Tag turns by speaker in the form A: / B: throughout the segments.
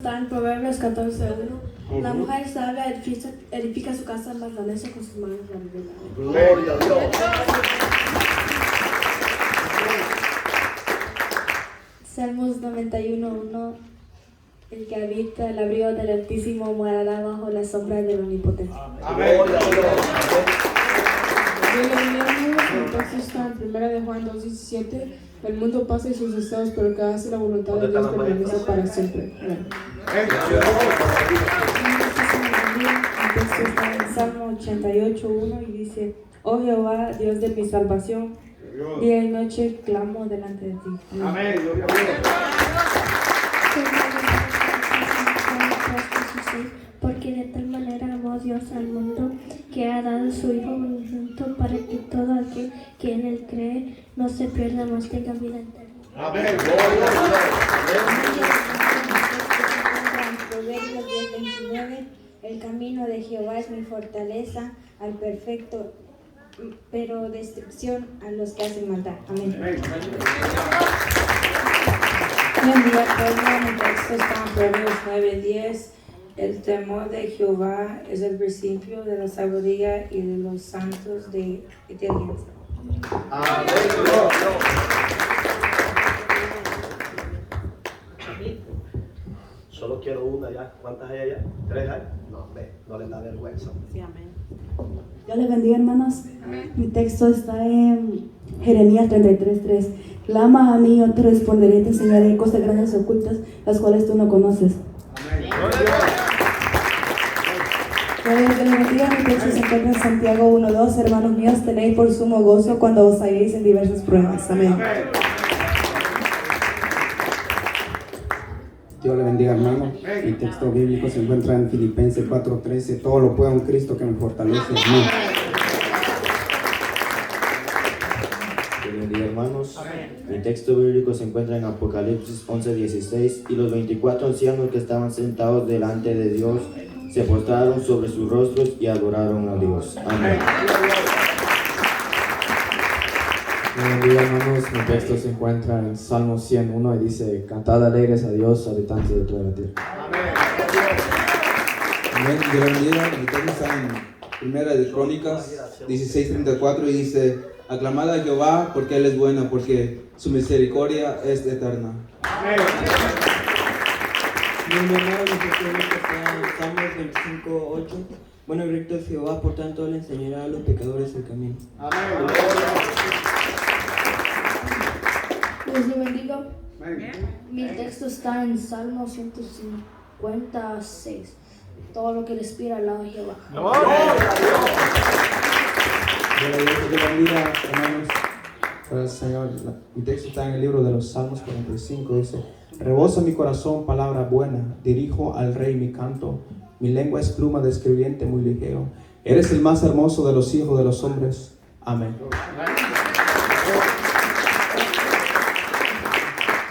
A: está en Proverbios 14:1. La mujer sabia edifica su casa, mas la necia con sus manos la revela.
B: Gloria a Dios.
A: Salmos 91:1. El que habita el abrigo del Altísimo morará bajo la sombra del Omnipotente.
B: Amén.
C: El texto está en 1 de Juan 2:17. El mundo pasa y sus deseos, pero el que hace la voluntad de Dios permanece para siempre. Amén.
A: El texto está en Salmo 88:1 y dice: Oh Jehová, Dios de mi salvación, día y noche clamo delante de ti.
B: Amén. Gloria a Dios.
A: Porque de tal manera amó Dios al mundo que ha dado su Hijo unigénito para que todo aquel que en él cree no se pierda, mas tenga vida eterna.
B: Amén. Gloria a Dios.
A: Proverbios 10:29. El camino de Jehová es mi fortaleza al perfecto, pero destrucción a los que hacen maldad. Amén.
D: Buen día, pueblo. Mi texto está en Proverbios 9:10. El temor de Jehová es el principio de la sabiduría y de los santos de inteligencia.
B: Amén. Solo quiero una ya. ¿Cuántas hay allá? ¿3 hay? No, hombre, no les da vergüenza.
D: Sí, amén.
E: Dios les bendiga, hermanos. Mi texto está en Jeremías 33:3. Clama a mí, yo te responderé y te enseñaré cosas grandes y ocultas, las cuales tú no conoces.
B: Amén.
E: Dios les bendiga. Mi texto se encuentra en Santiago 1:2. Hermanos míos, tenéis por sumo gozo cuando os halléis en diversas pruebas. Amén.
F: Dios le bendiga, hermano. Mi texto bíblico se encuentra en Filipenses 4:13. Todo lo puedo en Cristo que me fortalece. Amén.
G: Dios le bendiga, hermanos. Mi texto bíblico se encuentra en Apocalipsis 11:16. Y los 24 ancianos que estaban sentados delante de Dios se postraron sobre sus rostros y adoraron a Dios. Amén.
H: Dios bendiga, hermanos. Mi texto se encuentra en Salmo 101 y dice: Cantad alegres a Dios, habitantes de toda la tierra.
I: Amén. Dios bendiga. Mi texto está en Primera de Crónicas 16:34 y dice: Aclamad a Jehová porque Él es bueno, porque su misericordia es eterna.
B: Amén.
J: Mi hermano, mi texto está en Salmos 25:8. Bueno y recto es Jehová, por tanto le enseñará a los pecadores el camino.
B: Amén.
A: Dios le bendiga.
B: Amén.
A: Mi texto está en Salmo 156. Todo lo que respira al lado de Jehová.
F: Dios le bendiga, hermanos. Por el Señor. Mi texto está en el libro de los Salmos 45. Dice: Rebosa mi corazón palabra buena, dirijo al rey mi canto. Mi lengua es pluma de escribiente muy ligero. Eres el más hermoso de los hijos de los hombres. Amén.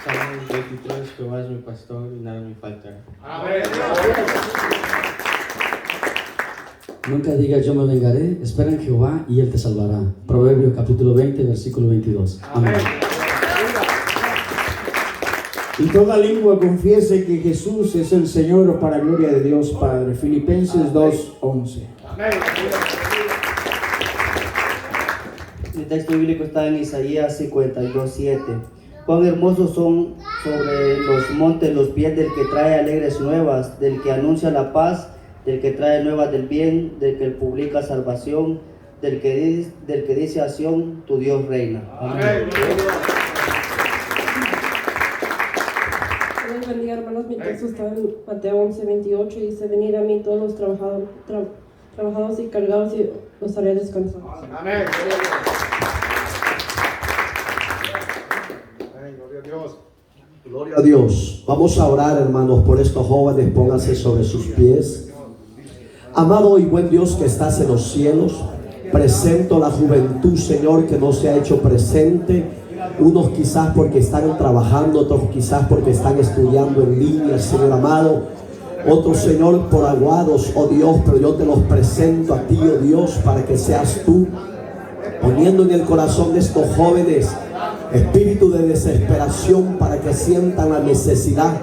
H: Salmo 23. Jehová es mi pastor y nada me faltará.
B: Amén.
K: Nunca digas yo me vengaré, espera en Jehová y Él te salvará. Proverbios capítulo 20, versículo 22. Amén.
L: Y toda lengua confiese que Jesús es el Señor para gloria de Dios Padre. Filipenses 2:11.
J: Mi texto bíblico está en Isaías 52:7. Cuán hermosos son sobre los montes los pies del que trae alegres nuevas, del que anuncia la paz, del que trae nuevas del bien, del que publica salvación, del que dice a Sión, tu Dios reina. Amén.
C: Dios bendiga, hermanos. Mi texto está en Mateo 11:28 y dice: Venid a mí todos los trabajados y cargados y los haré descansar.
B: Amén. Gloria a Dios.
M: Gloria a Dios. Vamos a orar, hermanos, por estos jóvenes. Pónganse sobre sus pies. Amado y buen Dios que estás en los cielos, presento la juventud, Señor, que no se ha hecho presente. Unos quizás porque están trabajando, otros quizás porque están estudiando en línea, Señor amado. Otros, Señor, por aguados, oh Dios, pero yo te los presento a ti, oh Dios, para que seas tú poniendo en el corazón de estos jóvenes espíritu de desesperación para que sientan la necesidad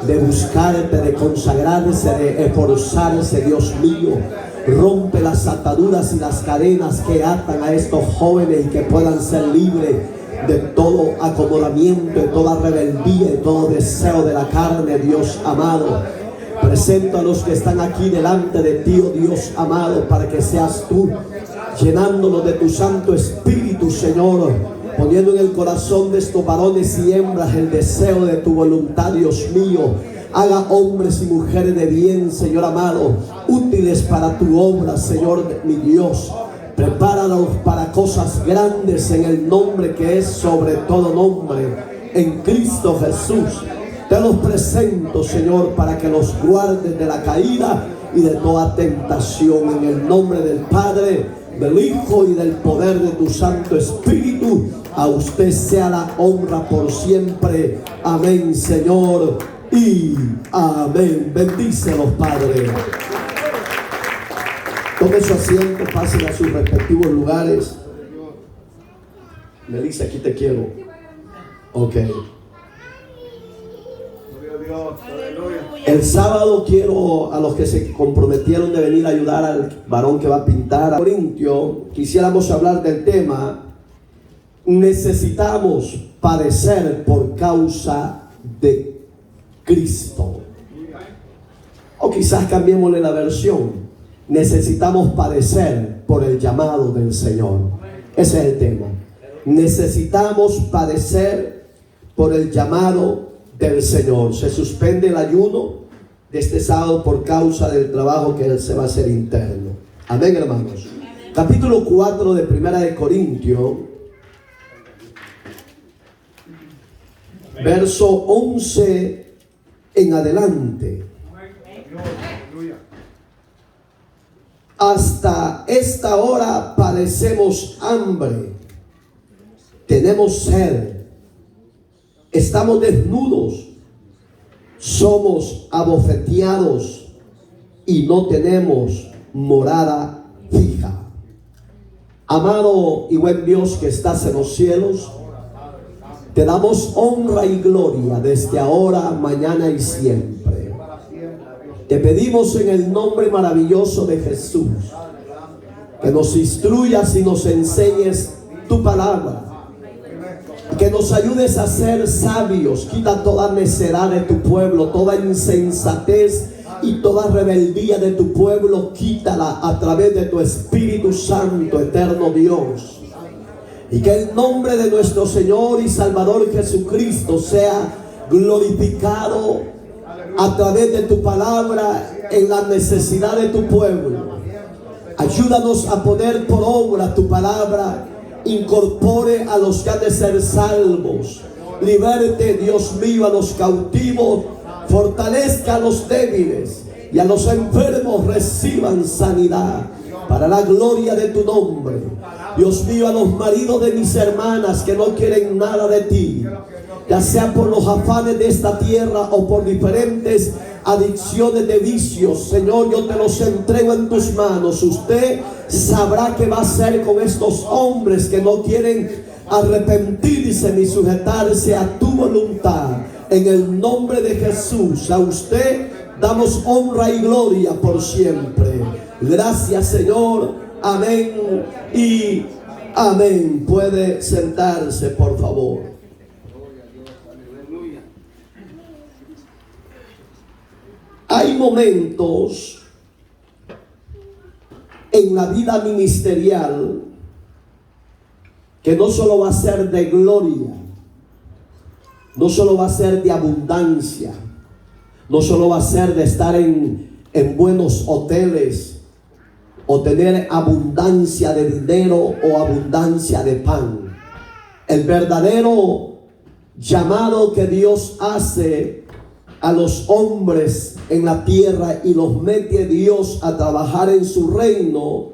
M: de buscarte, de consagrarse, de esforzarse, Dios mío. Rompe las ataduras y las cadenas que atan a estos jóvenes y que puedan ser libres de todo acomodamiento, de toda rebeldía, de todo deseo de la carne, Dios amado. Presento a los que están aquí delante de ti, oh Dios amado, para que seas tú llenándonos de tu Santo Espíritu, Señor, poniendo en el corazón de estos varones y hembras el deseo de tu voluntad, Dios mío. Haga hombres y mujeres de bien, Señor amado, útiles para tu obra, Señor mi Dios. Prepáralos para cosas grandes en el nombre que es sobre todo nombre, en Cristo Jesús. Te los presento, Señor, para que los guardes de la caída y de toda tentación, en el nombre del Padre, del Hijo y del poder de tu Santo Espíritu. A usted sea la honra por siempre. Amén, Señor, y amén. Bendícelos, Padre. Tome su asiento, pasen a sus respectivos lugares. Melissa, aquí te quiero. Ok. El sábado quiero, a los que se comprometieron de venir a ayudar al varón que va a pintar a Corintio, quisiéramos hablar del tema: necesitamos padecer por causa de Cristo. O quizás cambiémosle la versión: necesitamos padecer por el llamado del Señor. Ese es el tema. Necesitamos padecer por el llamado del Señor. Se suspende el ayuno de este sábado por causa del trabajo que se va a hacer interno. Amén, hermanos. Capítulo 4 de Primera de Corintios, verso 11 en adelante. Hasta esta hora padecemos hambre, tenemos sed, estamos desnudos, somos abofeteados y no tenemos morada fija. Amado y buen Dios que estás en los cielos, te damos honra y gloria desde ahora, mañana y siempre. Te pedimos en el nombre maravilloso de Jesús que nos instruyas y nos enseñes tu palabra, que nos ayudes a ser sabios. Quita toda necedad de tu pueblo, toda insensatez y toda rebeldía de tu pueblo, quítala a través de tu Espíritu Santo, eterno Dios. Y que el nombre de nuestro Señor y Salvador Jesucristo sea glorificado a través de tu palabra en la necesidad de tu pueblo. Ayúdanos a poner por obra tu palabra. Incorpore a los que han de ser salvos. Liberte, Dios mío, a los cautivos. Fortalezca a los débiles. Y a los enfermos reciban sanidad. Para la gloria de tu nombre. Dios mío, a los maridos de mis hermanas que no quieren nada de ti, ya sea por los afanes de esta tierra o por diferentes adicciones de vicios, Señor, yo te los entrego en tus manos. Usted sabrá qué va a hacer con estos hombres que no quieren arrepentirse ni sujetarse a tu voluntad. En el nombre de Jesús, a usted damos honra y gloria por siempre. Gracias, Señor. Amén y amén. Puede sentarse, por favor. Hay momentos en la vida ministerial que no solo va a ser de gloria, no solo va a ser de abundancia, no solo va a ser de estar en buenos hoteles o tener abundancia de dinero o abundancia de pan. El verdadero llamado que Dios hace a los hombres en la tierra y los mete Dios a trabajar en su reino,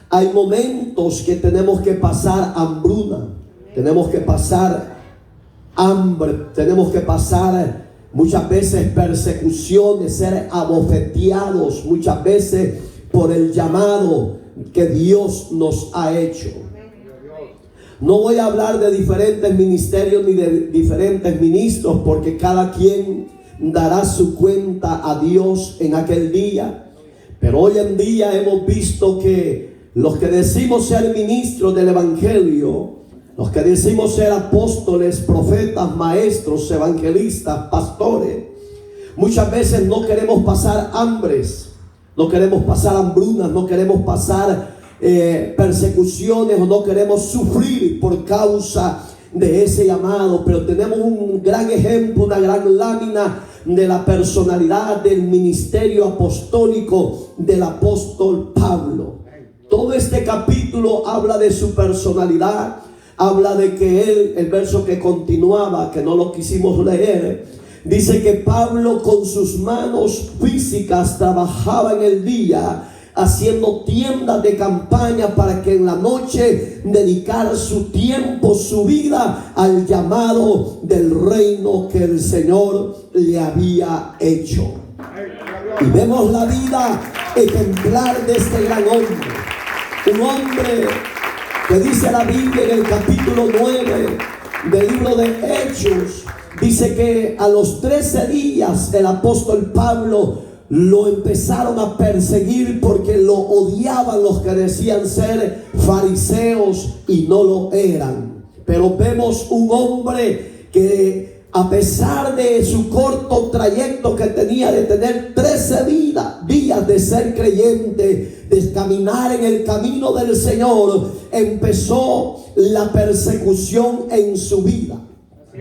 M: hay momentos que tenemos que pasar hambruna, tenemos que pasar hambre, tenemos que pasar muchas veces persecuciones, ser abofeteados muchas veces por el llamado que Dios nos ha hecho. No voy a hablar de diferentes ministerios ni de diferentes ministros, porque cada quien dará su cuenta a Dios en aquel día. Pero hoy en día hemos visto que los que decimos ser ministros del Evangelio, los que decimos ser apóstoles, profetas, maestros, evangelistas, pastores, muchas veces no queremos pasar hambres, no queremos pasar hambrunas, no queremos pasar persecuciones o no queremos sufrir por causa de ese llamado. Pero tenemos un gran ejemplo, una gran lámina de la personalidad del ministerio apostólico del apóstol Pablo. Todo este capítulo habla de su personalidad, habla de que él, el verso que continuaba, que no lo quisimos leer, dice que Pablo con sus manos físicas trabajaba en el día haciendo tiendas de campaña para que en la noche dedicar su tiempo, su vida al llamado del reino que el Señor le había hecho. Y vemos la vida ejemplar de este gran hombre, un hombre que dice la Biblia en el capítulo 9 del libro de Hechos, dice que a los 13 días el apóstol Pablo lo empezaron a perseguir porque lo odiaban los que decían ser fariseos y no lo eran. Pero vemos un hombre que, a pesar de su corto trayecto que tenía de tener 13 días de ser creyente, de caminar en el camino del Señor, empezó la persecución en su vida.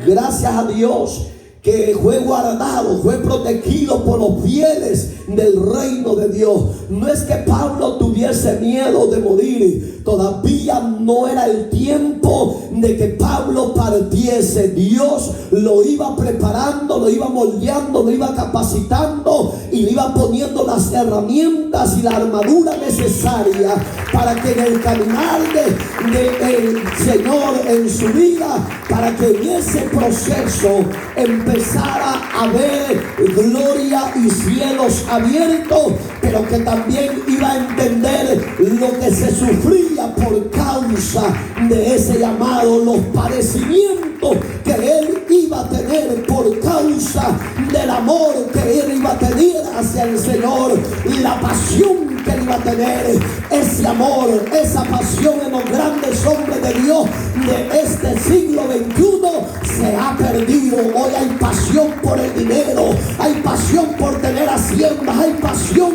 M: Gracias a Dios que fue guardado, fue protegido por los fieles del reino de Dios. No es que Pablo tuviese miedo de morir, todavía no era el tiempo de que Pablo partiese. Dios lo iba preparando, lo iba moldeando, lo iba capacitando y le iba poniendo las herramientas y la armadura necesaria para que en el caminar del Señor en su vida, para que en ese proceso empezara a ver gloria y cielos abiertos, pero que también iba a entender lo que se sufría por causa de ese llamado, los padecimientos que él iba a tener por causa del amor que él iba a tener hacia el Señor, y la pasión que él iba a tener. Ese amor, esa pasión en los grandes hombres de Dios de este siglo XXI se ha perdido. Hoy hay pasión por el dinero, hay pasión por tener haciendas, hay pasión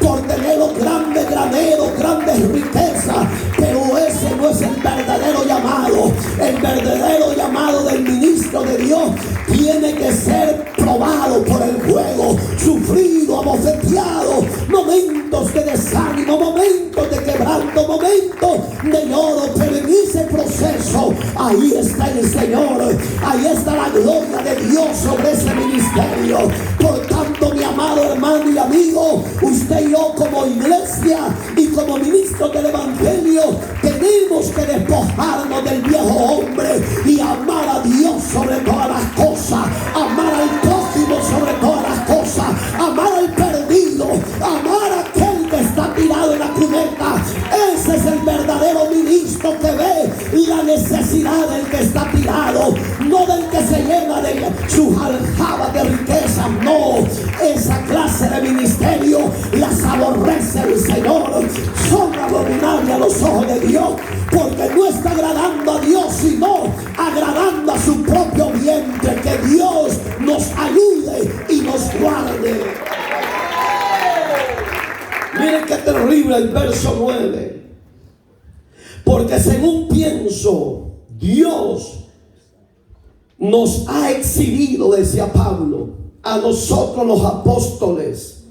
M: por tener los grandes graneros, grandes riquezas, pero ese no es el verdadero llamado. El verdadero llamado del ministro de Dios tiene que ser probado por el fuego, sufrido, abofeteado, momentos de desánimo, momentos de quebranto, momentos de lloro, pero en ese proceso ahí está el Señor, ahí está la gloria de Dios sobre ese ministerio. Por tanto, mi amado hermano y amigo, usted y yo como iglesia y como ministros del Evangelio tenemos que despojarnos del viejo hombre y amar a Dios sobre todas las cosas, amar al prójimo sobre todas las cosas, amar al perdido, amar a aquel que está tirado en la cuneta. Ese es el verdadero ministro que ve la necesidad del que está tirado, no del que se llena de sus aljabas de riqueza. No, esa clase de ministerio las aborrece el Señor. Son abominables a los ojos de Dios, porque no está agradando a Dios, sino agradando a su propio vientre. Que Dios nos ayude y nos guarde. Miren qué terrible el verso 9. Porque según pienso, Dios nos ha exhibido, decía Pablo, a nosotros los apóstoles,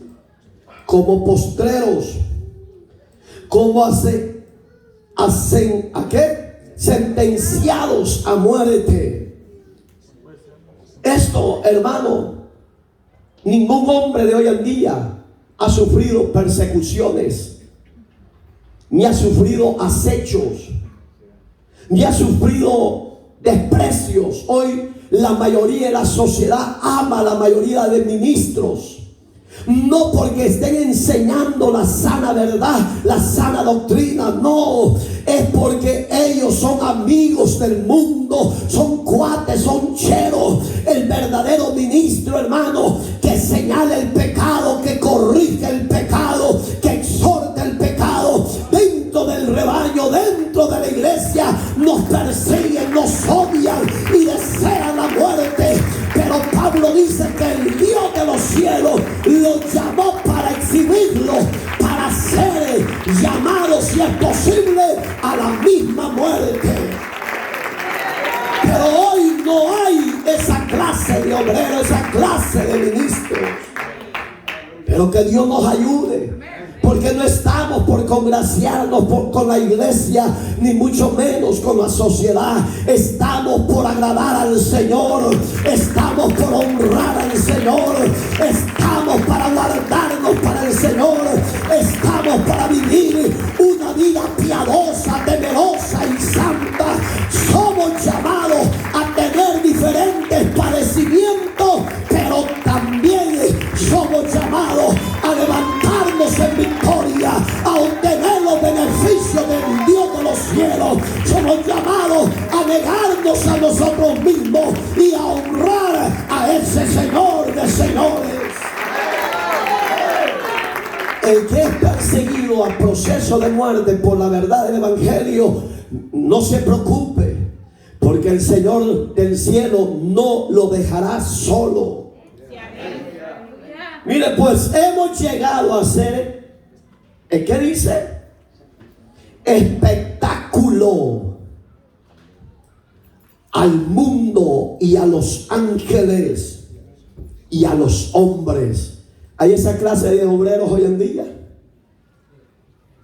M: como postreros, como sentenciados a muerte. Esto, hermano, ningún hombre de hoy en día ha sufrido persecuciones, ni ha sufrido acechos, ni ha sufrido desprecios. Hoy la mayoría de la sociedad ama a la mayoría de ministros, No porque estén enseñando la sana verdad, la sana doctrina, no. Es porque ellos son amigos del mundo, son cuates, son cheros. El verdadero ministro, hermano, que señala el pecado, que corrige el pecado, que exhorta el pecado dentro del rebaño, dentro de la iglesia, nos persiguen, nos odian y desean la muerte. Pero Pablo dice que el Dios de los cielos lo llamó para exhibirlo, para ser llamado, si es posible, a la misma muerte. Pero hoy no hay esa clase de obreros, esa clase de ministros. Pero que Dios nos ayude, porque no estamos por congraciarnos con la iglesia, ni mucho menos con la sociedad. Estamos por agradar al Señor, estamos por honrar al Señor, estamos para guardarnos para el Señor, estamos para vivir una vida piadosa, temerosa y santa. Somos llamados a tener diferentes padecimientos, pero también somos llamados a levantarnos en victoria, a obtener los beneficios del Dios de los cielos. Somos llamados a negarnos a nosotros mismos y a honrar a ese Señor de señores. El que es perseguido a proceso de muerte por la verdad del Evangelio, no se preocupe, porque el Señor del cielo no lo dejará solo. Mire, pues hemos llegado a ser, ¿qué dice? Espectáculo al mundo y a los ángeles y a los hombres. ¿Hay esa clase de obreros hoy en día?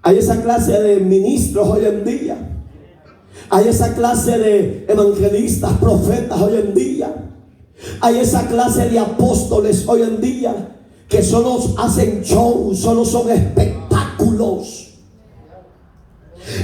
M: ¿Hay esa clase de ministros hoy en día? ¿Hay esa clase de evangelistas, profetas hoy en día? ¿Hay esa clase de apóstoles hoy en día que solo hacen show, solo son espectáculos?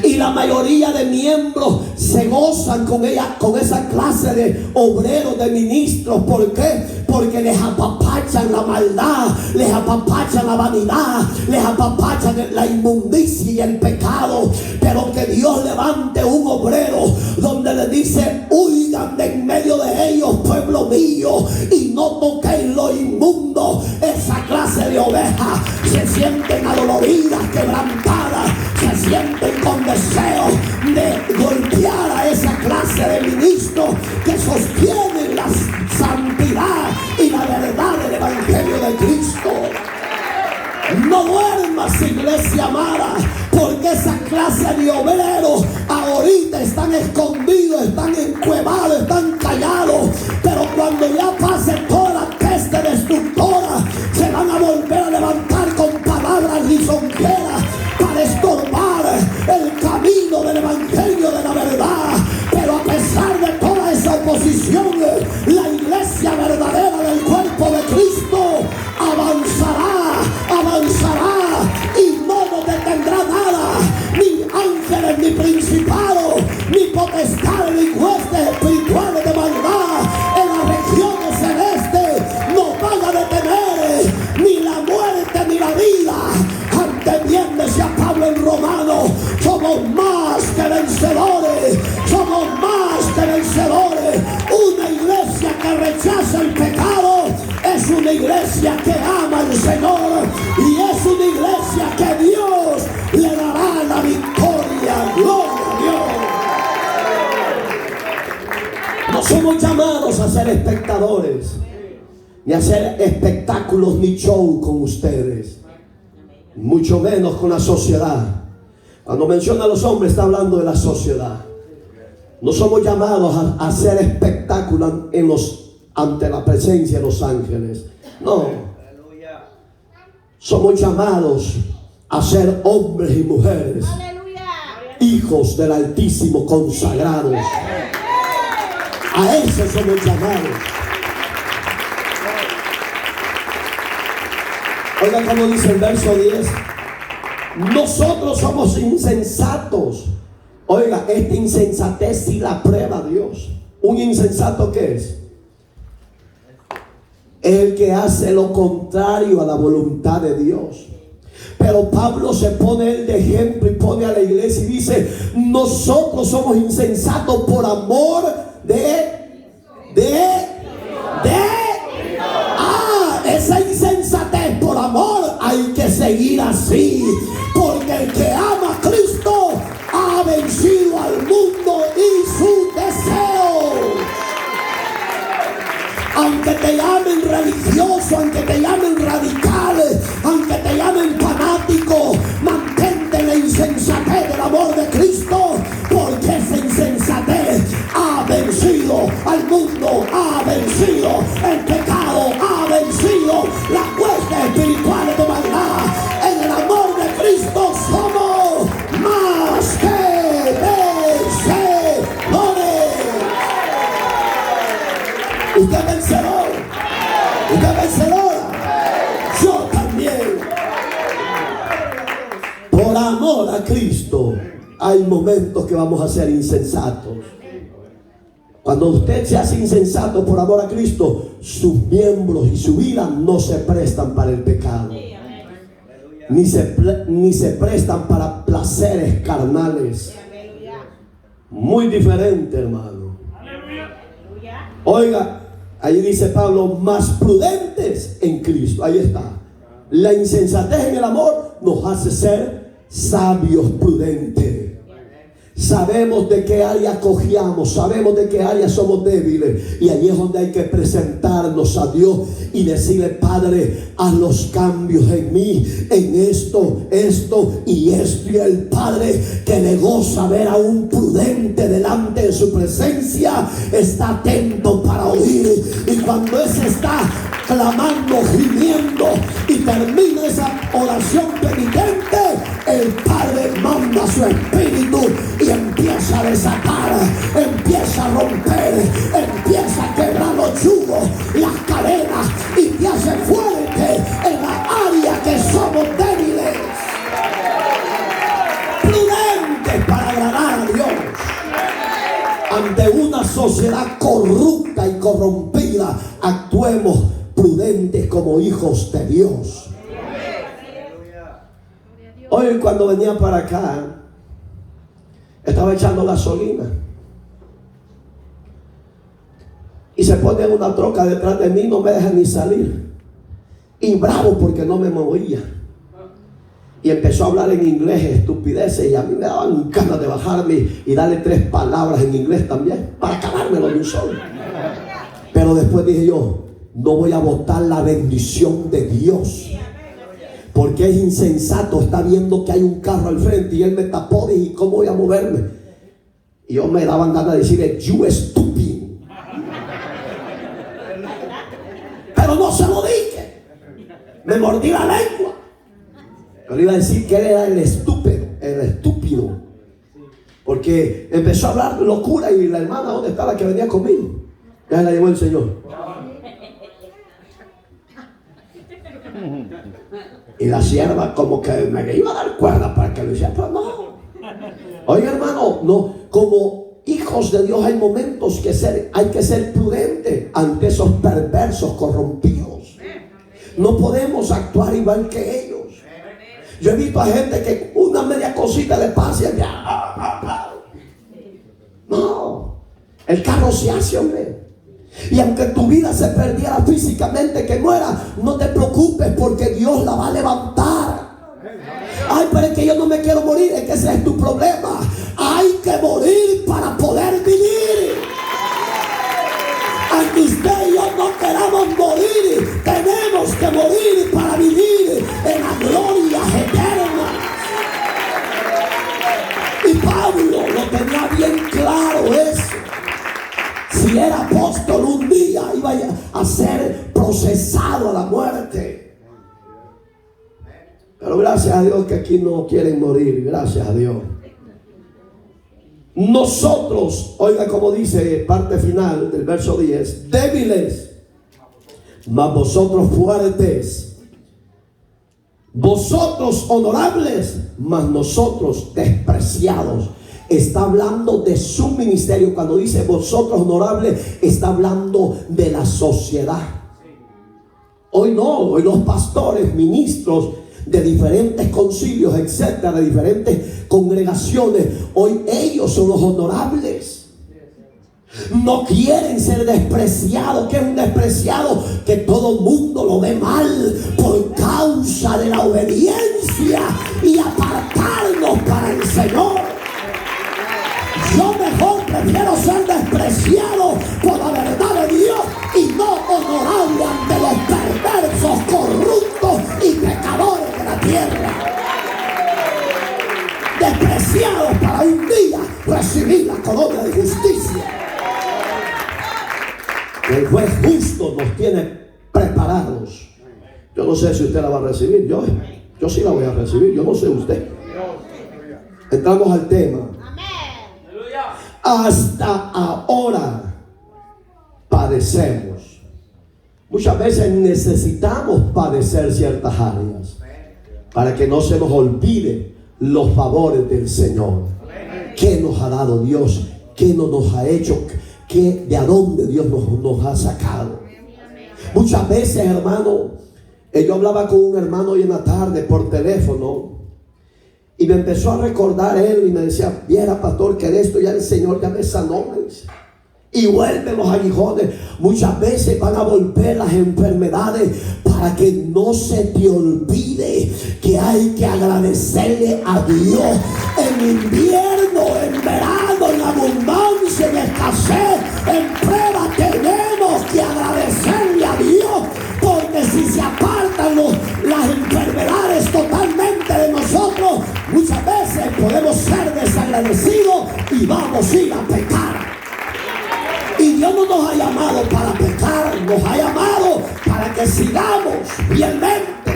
M: Y la mayoría de miembros se gozan con esa clase de obreros, de ministros. ¿Por qué? Porque les apapachan la maldad, les apapachan la vanidad, les apapachan la inmundicia y el pecado. Pero que Dios levante un obrero donde le dice: huigan de en medio de ellos, pueblo mío, y no toquéis lo inmundo. Esa clase de ovejas se sienten adoloridas, quebrantadas, se sienten con deseo de golpear a esa clase de ministros que sostienen la santidad y la verdad del Evangelio de Cristo. No duermas, iglesia amada, porque esa clase de obreros ahorita están escondidos, están encuevados, están callados, pero cuando ya pase toda la peste destructora, se van a volver a levantar con palabras lisonjeras para estorbar el camino del Evangelio de la verdad. Pero a pesar de toda esa oposición, la iglesia verdadera del cuerpo de Cristo avanzará, avanzará, y no nos detendrá nada, ni ángeles, ni principados, ni potestades, ni huestes espirituales de maldad en las regiones celestes nos van a detener, ni la muerte ni la vida. Ante bien decía Pablo en Romanos, somos más que vencedores, somos más que vencedores. Una iglesia que rechaza el pecado es una iglesia que ama al Señor, y es una iglesia que Dios le dará la victoria. Gloria a Dios. No somos llamados a ser espectadores, ni a hacer espectáculos ni show con ustedes, mucho menos con la sociedad. Cuando menciona a los hombres, está hablando de la sociedad. No somos llamados a hacer espectáculos ante la presencia de los ángeles. No. Somos llamados a ser hombres y mujeres, hijos del Altísimo, consagrados. A eso somos llamados. Oiga como dice el verso 10. Nosotros somos insensatos. Oiga, esta insensatez sí la prueba Dios. ¿Un insensato qué es? El que hace lo contrario a la voluntad de Dios. Pero Pablo se pone él de ejemplo y pone a la iglesia y dice: nosotros somos insensatos por amor esa insensatez por amor hay que seguir así, porque el que ama a Cristo ha vencido al mundo y sus deseos. Aunque te llamen religioso, aunque te llamen radical, aunque te llamen fanático, mantente la insensatez del amor de Cristo, porque esa insensatez ha vencido al mundo, ha vencido el pecado, ha vencido las huestes espirituales de maldad. En el amor de Cristo somos más que vencedores. Usted vencedor, usted vencedora, yo también. Por amor a Cristo hay momentos que vamos a ser insensatos. Cuando usted se hace insensato por amor a Cristo, sus miembros y su vida no se prestan para el pecado, ni se prestan para placeres carnales. Muy diferente, hermano. Oiga, ahí dice Pablo: más prudentes en Cristo. Ahí está. La insensatez en el amor nos hace ser sabios, prudentes. Sabemos de qué área cojeamos, sabemos de qué área somos débiles, y allí es donde hay que presentarnos a Dios y decirle: Padre, haz los cambios en mí, en esto y esto. Y el Padre, que le goza ver a un prudente delante de su presencia, está atento para oír. Y cuando ese está clamando, gimiendo y termina esa oración penitente, el Padre manda su espíritu y empieza a desatar, empieza a romper, empieza a quebrar los yugos, las cadenas, y te hace fuerte en la área que somos débiles. Prudentes para agradar a Dios. Ante una sociedad corrupta y corrompida, actuemos prudentes como hijos de Dios. Hoy, cuando venía para acá, estaba echando gasolina y se pone una troca detrás de mí, no me deja ni salir, y bravo porque no me movía, y empezó a hablar en inglés estupideces, y a mí me daban ganas de bajarme y darle 3 palabras en inglés también para acabármelo de un solo. Pero después dije yo: no voy a botar la bendición de Dios, porque es insensato. Está viendo que hay un carro al frente y él me tapó, y ¿cómo voy a moverme? Y yo me daban ganas de decirle: you stupid. Pero no se lo dije, me mordí la lengua. Pero iba a decir que él era el estúpido, porque empezó a hablar locura. Y la hermana, ¿dónde está la que venía conmigo? Ya se la llevó el Señor. Y la sierva como que me iba a dar cuerda para que lo hiciera, pero no. Oiga, hermano, no, como hijos de Dios hay momentos que hay que ser prudentes ante esos perversos corrompidos. No podemos actuar igual que ellos. Yo he visto a gente que una media cosita le pasa y ya. No, el carro se hace, hombre. Y aunque tu vida se perdiera físicamente, que muera, no te preocupes, porque Dios la va a levantar. Ay, pero es que yo no me quiero morir. Es que ese es tu problema. Hay que morir para poder vivir. Aunque usted y yo no queramos morir, tenemos que morir para vivir en la gloria eterna. Y Pablo lo tenía bien claro eso. Si era apóstol, un día iba a ser procesado a la muerte. Pero gracias a Dios que aquí no quieren morir. Gracias a Dios. Nosotros, oiga como dice parte final del verso 10: débiles, mas vosotros fuertes; vosotros honorables, mas nosotros despreciados. Está hablando de su ministerio. Cuando dice vosotros honorables, está hablando de la sociedad. Hoy no, hoy los pastores, ministros de diferentes concilios, etcétera, de diferentes congregaciones, hoy ellos son los honorables. No quieren ser despreciados. ¿Qué es un despreciado? Que todo el mundo lo ve mal por causa de la obediencia y apartarnos para el Señor. Yo mejor prefiero ser despreciado por la verdad de Dios y no honorable ante los perversos, corruptos y pecadores de la tierra. Despreciados para un día recibir la corona de justicia. El juez justo nos tiene preparados. Yo no sé si usted la va a recibir. Yo sí la voy a recibir. Yo no sé usted. Entramos al tema. Hasta ahora padecemos. Muchas veces necesitamos padecer ciertas áreas para que no se nos olvide los favores del Señor. ¿Qué nos ha dado Dios? ¿Qué no nos ha hecho? ¿De a dónde Dios nos ha sacado? Muchas veces, hermano, yo hablaba con un hermano hoy en la tarde por teléfono y me empezó a recordar él y me decía: viera, pastor, que de esto ya el Señor ya me sanó. Y vuelven los aguijones. Muchas veces van a volver las enfermedades para que no se te olvide que hay que agradecerle a Dios en invierno, en verano, en abundancia, en escasez, en prueba. Tenemos que agradecerle a Dios, porque si se apartan las enfermedades totalmente de nosotros, muchas veces podemos ser desagradecidos y vamos a ir a pecar. Y Dios no nos ha llamado para pecar, nos ha llamado para que sigamos fielmente.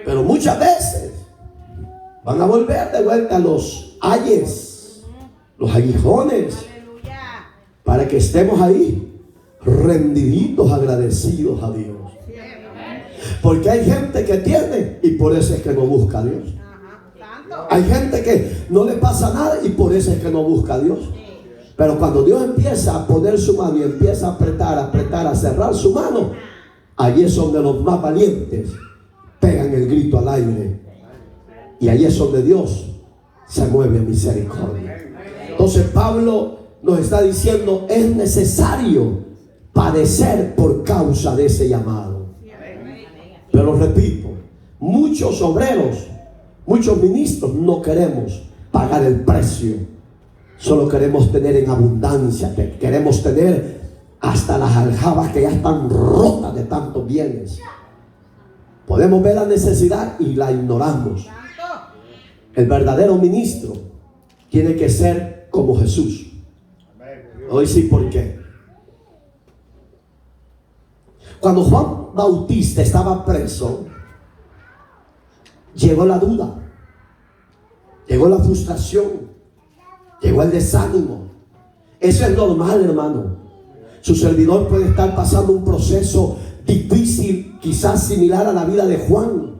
M: Pero muchas veces van a volver de vuelta los ayes, los aguijones, para que estemos ahí rendiditos, agradecidos a Dios. Porque hay gente que tiene y por eso es que no busca a Dios. Hay gente que no le pasa nada y por eso es que no busca a Dios. Pero cuando Dios empieza a poner su mano y empieza a apretar, a cerrar su mano, allí es donde los más valientes pegan el grito al aire. Y allí es donde Dios se mueve a misericordia. Entonces Pablo nos está diciendo: es necesario padecer por causa de ese llamado. Pero repito, muchos obreros, muchos ministros no queremos pagar el precio. Solo queremos tener en abundancia, queremos tener hasta las aljabas que ya están rotas de tantos bienes. Podemos ver la necesidad y la ignoramos. El verdadero ministro tiene que ser como Jesús. Hoy sí, ¿por qué? Cuando Juan Bautista estaba preso, llegó la duda, llegó la frustración, llegó el desánimo. Eso es normal, hermano. Su servidor puede estar pasando un proceso difícil, quizás similar a la vida de Juan,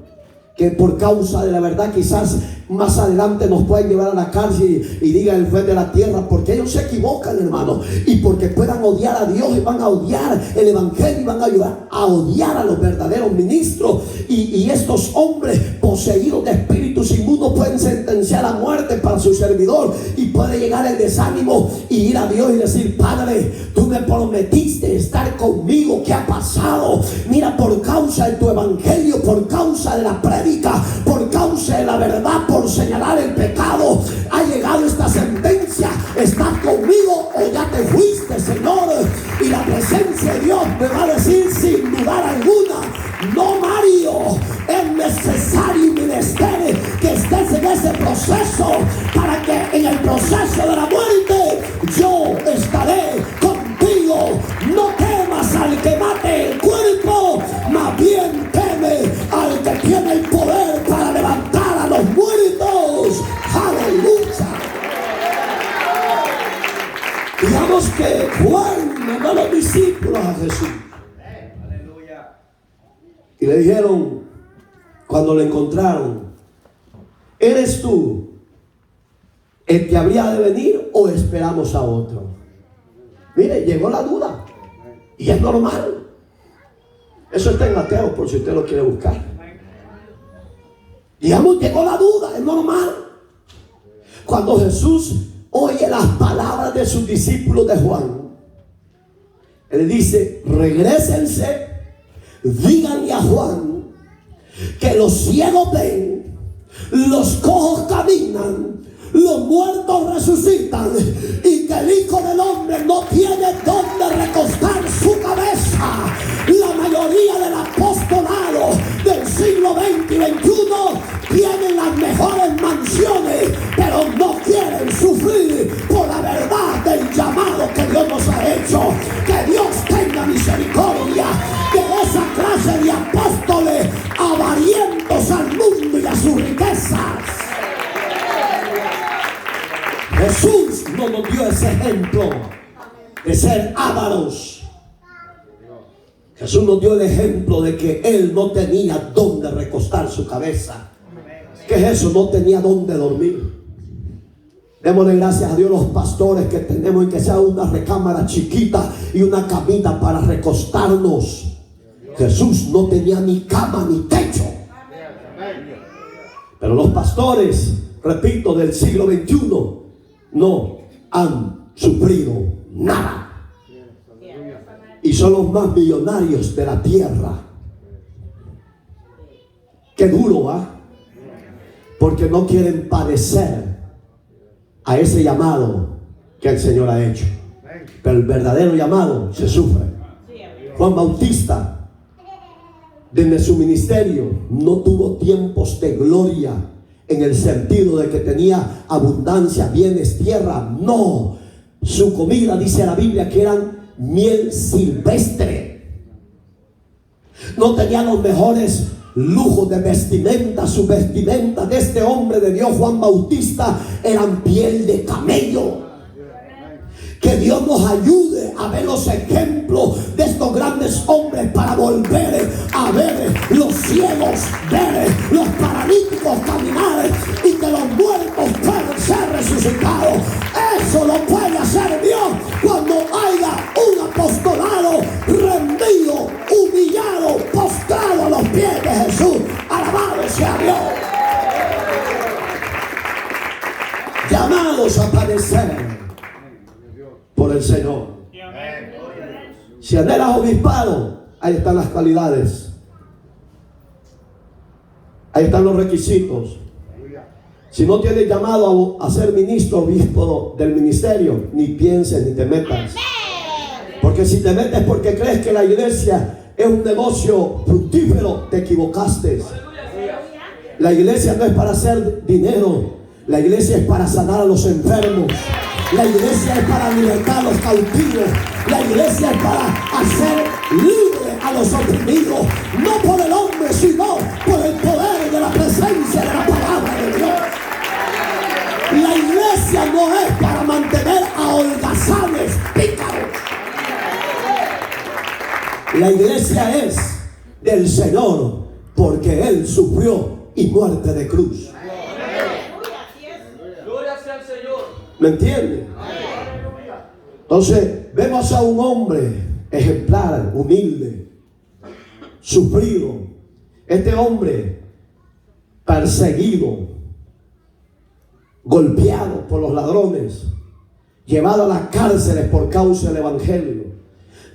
M: que por causa de la verdad quizás más adelante nos pueden llevar a la cárcel y diga el juez de la tierra, porque ellos se equivocan, hermano, y porque puedan odiar a Dios y van a odiar el evangelio y van a ayudar a odiar a los verdaderos ministros, y estos hombres poseídos de espíritus inmundos pueden sentenciar a muerte para su servidor, y puede llegar el desánimo y ir a Dios y decir: Padre, tú me prometiste estar conmigo, ¿qué ha pasado? Mira, por causa de tu evangelio, por causa de la prédica, por causa de la verdad, por señalar el pecado, ha llegado esta sentencia. ¿Estás conmigo o ya te fuiste, Señor? Y la presencia de Dios me va a decir sin dudar alguna: no, Mario, es necesario y menester que estés en ese proceso, para que en el proceso de la muerte yo estaré contigo. No temas al que mate el cuerpo, más bien teme al que tiene el poder para levantar a los muertos. ¡Aleluya! Digamos que Juan mandó a los discípulos a Jesús y le dijeron, cuando lo encontraron: ¿eres tú el que habría de venir o esperamos a otro? Mire, llegó la duda, y es normal. Eso está en Mateo, por si usted lo quiere buscar. Digamos, llegó la duda, es normal. Cuando Jesús oye las palabras de sus discípulos de Juan, él dice: regrésense, díganle a Juan que los ciegos ven, los cojos caminan, los muertos resucitan, y que el Hijo del Hombre no tiene dónde recostar su cabeza. La mayoría del apostolado del siglo XX y XXI tienen las mejores mansiones, pero no quieren sufrir por la verdad del llamado que Dios nos ha hecho. Que Dios tenga misericordia de esa clase de apóstoles avarientos al mundo y a sus riquezas. Jesús no nos dio ese ejemplo de ser ávaros. Jesús nos dio el ejemplo de que Él no tenía dónde recostar su cabeza. ¿Qué es eso? No tenía dónde dormir. Démosle gracias a Dios los pastores que tenemos, en que sea una recámara chiquita y una camita para recostarnos. Jesús no tenía ni cama ni techo. Pero los pastores, repito, del siglo XXI no han sufrido nada. Y son los más millonarios de la tierra. Qué duro, ¿ah? Porque no quieren padecer a ese llamado que el Señor ha hecho. Pero el verdadero llamado se sufre. Juan Bautista, desde su ministerio, no tuvo tiempos de gloria en el sentido de que tenía abundancia, bienes, tierra. No, su comida, dice la Biblia, que eran miel silvestre. No tenía los mejores lujos de vestimenta. Su vestimenta de este hombre de Dios, Juan Bautista, eran piel de camello. Que Dios nos ayude a ver los ejemplos de estos grandes hombres para volver a ver los ciegos ver, los paralíticos caminar, y que los muertos puedan ser resucitados. Eso lo puede hacer Dios cuando haya un apostolado rendido, humillado, postrado a los pies de Jesús. Alabado sea Dios. Llamados a padecer por el Señor. Si anhelas obispado, ahí están las cualidades, ahí están los requisitos. Si no tienes llamado a ser ministro, obispo del ministerio, ni pienses ni te metas. Porque si te metes porque crees que la iglesia es un negocio fructífero, te equivocaste. La iglesia no es para hacer dinero. La iglesia es para sanar a los enfermos. La iglesia es para libertar a los cautivos. La iglesia es para hacer libre a los oprimidos. No por el hombre, sino por el poder de la presencia de la palabra de Dios. La iglesia no es para mantener a holgazanes pícaros. La iglesia es del Señor, porque Él sufrió y muerte de cruz. ¿Me entienden? Entonces vemos a un hombre ejemplar, humilde, sufrido. Este hombre perseguido, golpeado por los ladrones, llevado a las cárceles por causa del evangelio.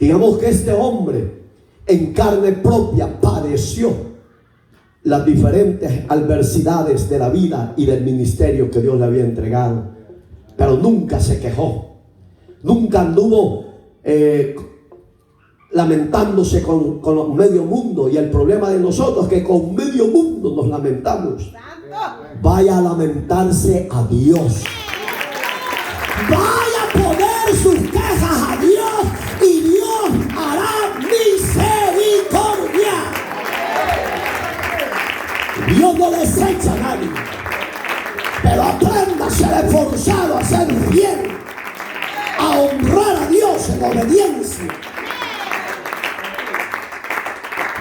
M: Digamos que este hombre en carne propia padeció las diferentes adversidades de la vida y del ministerio que Dios le había entregado. Pero nunca se quejó, nunca anduvo lamentándose con medio mundo. Y el problema de nosotros es que con medio mundo nos lamentamos. Vaya a lamentarse a Dios. Vaya a poner sus quejas a Dios y Dios hará misericordia. Dios no desecha a nadie. Pero aprenda a ser esforzado, a ser fiel, a honrar a Dios en obediencia.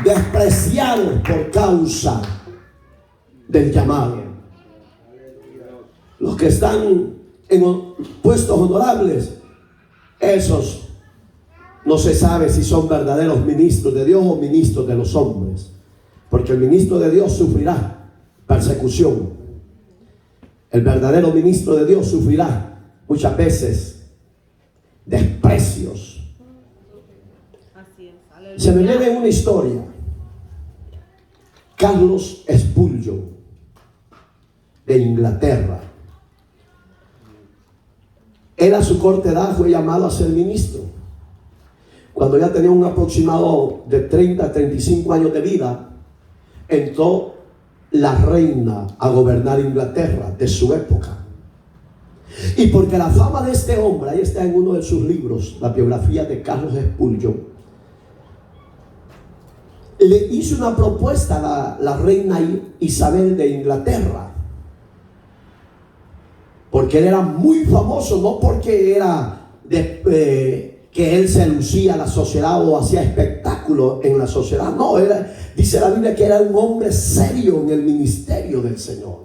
M: Despreciados por causa del llamado. Los que están en puestos honorables, esos no se sabe si son verdaderos ministros de Dios o ministros de los hombres, porque el ministro de Dios sufrirá persecución. El verdadero ministro de Dios sufrirá muchas veces desprecios. Se me viene una historia. Carlos Spurgeon, de Inglaterra. Él, a su corta edad, fue llamado a ser ministro. Cuando ya tenía un aproximado de 30 a 35 años de vida, entró la reina a gobernar Inglaterra de su época. Y porque la fama de este hombre, ahí está en uno de sus libros, la biografía de Carlos Spurgeon, le hizo una propuesta a la reina Isabel de Inglaterra, porque él era muy famoso, no porque era que él se lucía a la sociedad o hacía espectáculo en la sociedad, no, dice la Biblia que era un hombre serio en el ministerio del Señor,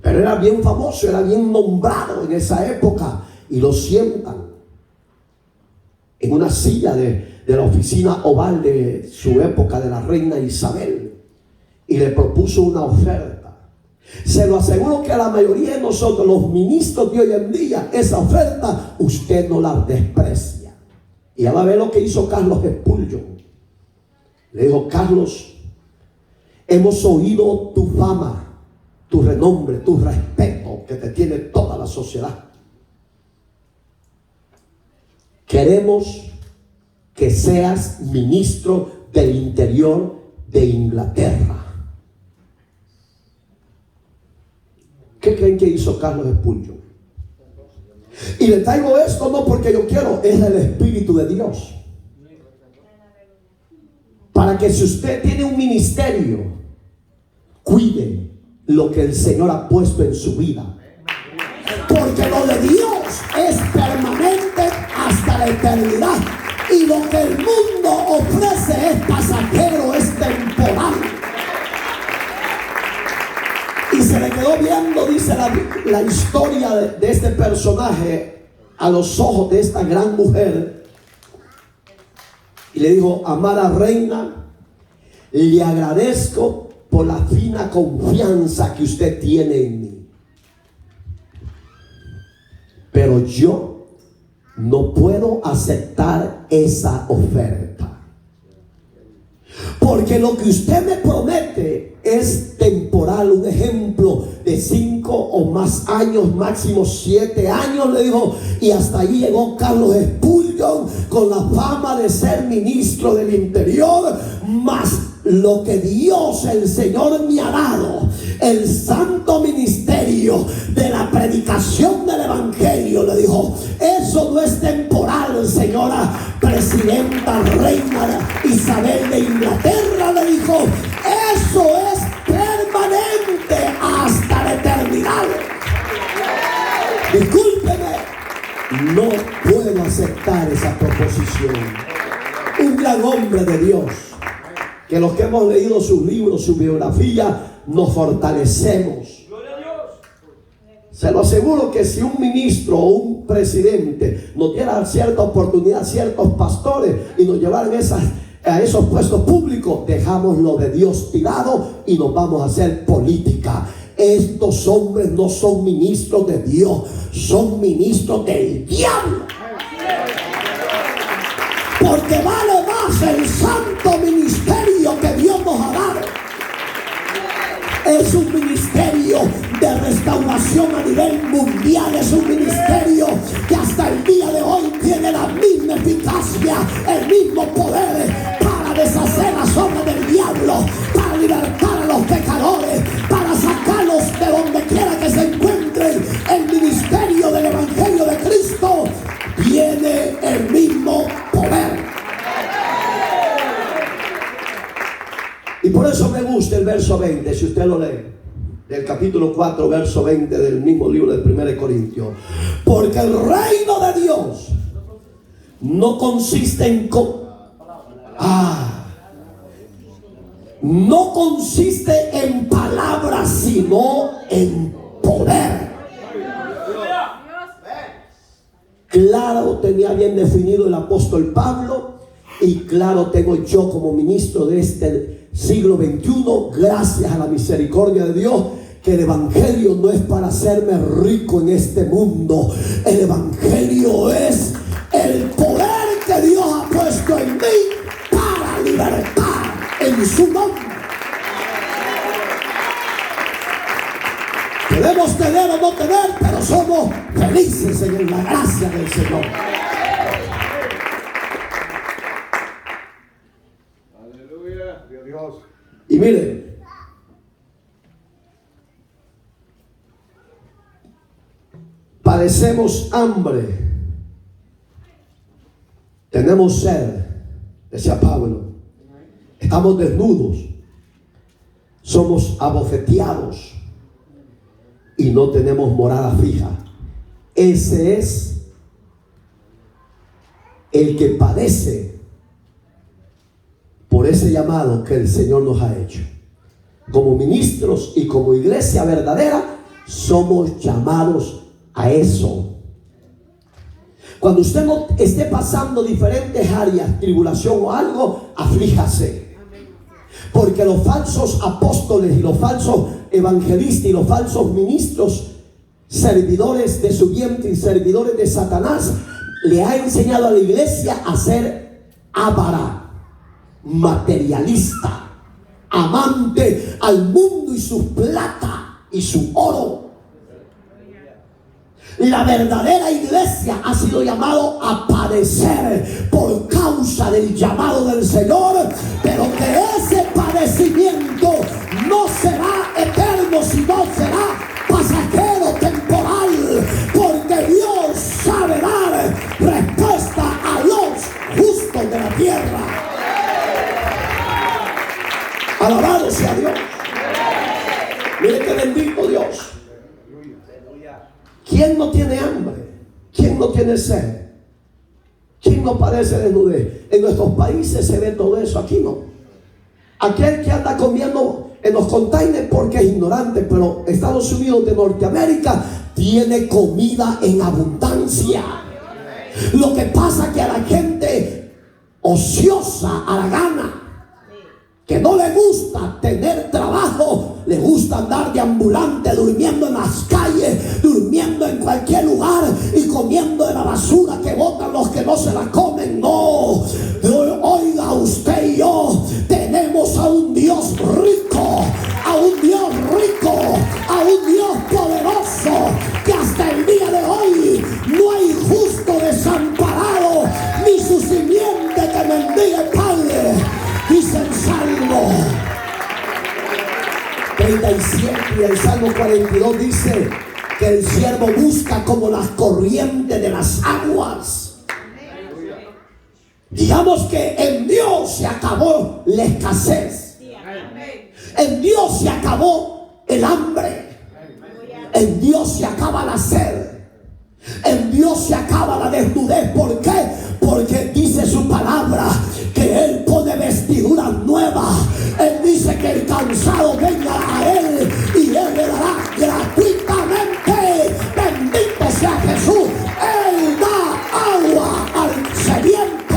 M: pero era bien famoso, era bien nombrado en esa época, y lo sientan en una silla de la oficina oval de su época, de la reina Isabel, y le propuso una oferta. Se lo aseguro que a la mayoría de nosotros, los ministros de hoy en día, esa oferta usted no la desprecia. Y ya va a ver lo que hizo Carlos Spurgeon. Le dijo: Carlos, hemos oído tu fama, tu renombre, tu respeto que te tiene toda la sociedad. Queremos que seas ministro del interior de Inglaterra. ¿Qué creen que hizo Carlos Spurgeon? Y le traigo esto no porque yo quiero, es el Espíritu de Dios. Para que si usted tiene un ministerio, cuide lo que el Señor ha puesto en su vida. Porque lo de Dios es permanente hasta la eternidad. Y lo que el mundo ofrece es pasajero, es temporal. Y se le quedó viendo, dice la historia de este personaje, a los ojos de esta gran mujer. Y le dijo: amada reina, le agradezco por la fina confianza que usted tiene en mí. Pero yo no puedo aceptar esa oferta. Porque lo que usted me promete es temporal. Un ejemplo de 5 o más años, máximo 7 años, le dijo. Y hasta ahí llegó Carlos Spurgeon con la fama de ser ministro del interior. Más lo que Dios, el Señor, me ha dado, el santo ministerio de la predicación del evangelio, le dijo: eso no es temporal, señora presidenta, reina Isabel de Inglaterra, le dijo, eso es permanente hasta la eternidad. Discúlpeme, no puedo aceptar esa proposición. Un gran hombre de Dios, que los que hemos leído sus libros, su biografía, nos fortalecemos. Se lo aseguro que si un ministro o un presidente nos diera cierta oportunidad, ciertos pastores, y nos llevaran a esos puestos públicos, dejamos lo de Dios tirado y nos vamos a hacer política. Estos hombres no son ministros de Dios, son ministros del diablo. Porque vale más el santo ministerio que Dios nos ha dado. Es un ministerio de restauración a nivel mundial. Es un ministerio que hasta el día de hoy tiene la misma eficacia, el mismo poder para deshacer las obras del diablo, para libertar a los pecadores, para sacarlos de donde quiera que se encuentren. El ministerio del evangelio de Cristo tiene el mismo poder. Y por eso me gusta el verso 20, si usted lo lee, del capítulo 4, verso 20 del mismo libro de 1 Corintios. Porque el reino de Dios no consiste en no consiste en palabras, sino en poder. claro tenía bien definido el apóstol Pablo, y claro tengo yo como ministro de este siglo XXI, gracias a la misericordia de Dios, que el evangelio no es para hacerme rico en este mundo. El evangelio es el poder que Dios ha puesto en mí para libertar en su nombre. Podemos tener o no tener, pero somos felices en la gracia del Señor.
L: Aleluya, Dios.
M: Y miren, padecemos hambre, tenemos sed, decía Pablo, estamos desnudos, somos abofeteados y no tenemos morada fija. Ese es el que padece por ese llamado que el Señor nos ha hecho. Como ministros y como iglesia verdadera, somos llamados a eso. Cuando usted no esté pasando diferentes áreas, tribulación o algo, aflíjase. Porque los falsos apóstoles y los falsos evangelistas y los falsos ministros, servidores de su vientre y servidores de Satanás, le ha enseñado a la iglesia a ser avara, materialista, amante al mundo y su plata y su oro. La verdadera iglesia ha sido llamado a padecer por causa del llamado del Señor, pero que ese padecimiento no será eterno, sino será pasajero, temporal, porque Dios sabe dar respuesta a los justos de la tierra. Alabado sea Dios. Mire que bendito Dios. ¿Quién no tiene hambre? ¿Quién no tiene sed? ¿Quién no padece desnudez? En nuestros países se ve todo eso, aquí no. Aquel que anda comiendo en los containers porque es ignorante, pero Estados Unidos de Norteamérica tiene comida en abundancia. Lo que pasa es que a la gente ociosa, a la gana, que no le gusta tener trabajo, le gusta andar de ambulante, durmiendo en las calles, durmiendo en cualquier lugar y comiendo de la basura que botan los que no se la comen. No, oiga, usted y yo tenemos a un Dios rico, a un Dios rico, a un Dios poderoso, que hasta el día de hoy no hay justo desamparado, ni su simiente que mendigue Padre. Dice el Salmo 37 y el Salmo 42 dice que el siervo busca como las corrientes de las aguas. Digamos que en Dios se acabó la escasez. En Dios se acabó el hambre. En Dios se acaba la sed. En Dios se acaba la desnudez. ¿Por qué? Porque dice su palabra que Él pone vestiduras nuevas. Él dice que el cansado venga a Él y Él le dará gratuitamente. Bendito sea Jesús. Él da agua al sediento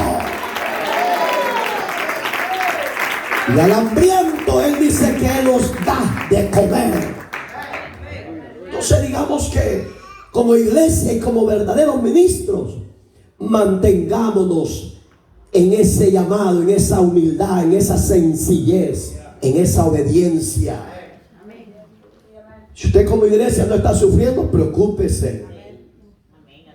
M: y al hambriento. Él dice que Él los da de comer. Entonces digamos que como iglesia y como verdaderos ministros, mantengámonos en ese llamado, en esa humildad, en esa sencillez, en esa obediencia. Si usted como iglesia no está sufriendo, preocúpese,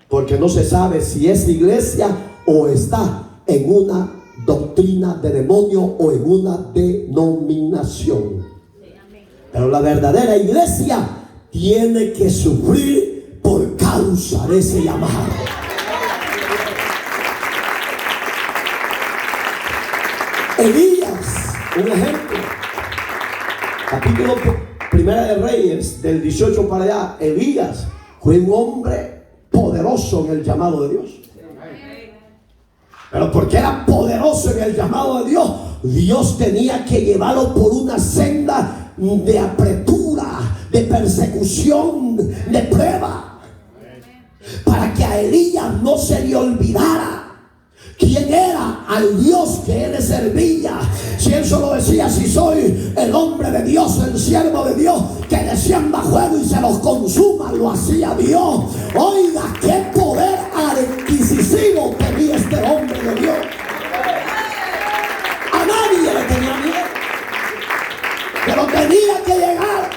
M: porque no se sabe si es iglesia o está en una doctrina de demonio o en una denominación. Pero la verdadera iglesia tiene que sufrir por causa de ese llamado. Elías, un ejemplo, capítulo 1 de Reyes, del 18 para allá. Elías fue un hombre poderoso en el llamado de Dios. Pero porque era poderoso en el llamado de Dios, Dios tenía que llevarlo por una senda de apretura, de persecución, de prueba. para que a Elías no se le olvidara quién era, al Dios que él le servía. Si él solo decía: si soy el hombre de Dios, el siervo de Dios, que descienda fuego y se los consuma, lo hacía Dios. Oiga, qué poder adquisitivo tenía este hombre de Dios. A nadie le tenía miedo, pero tenía que llegar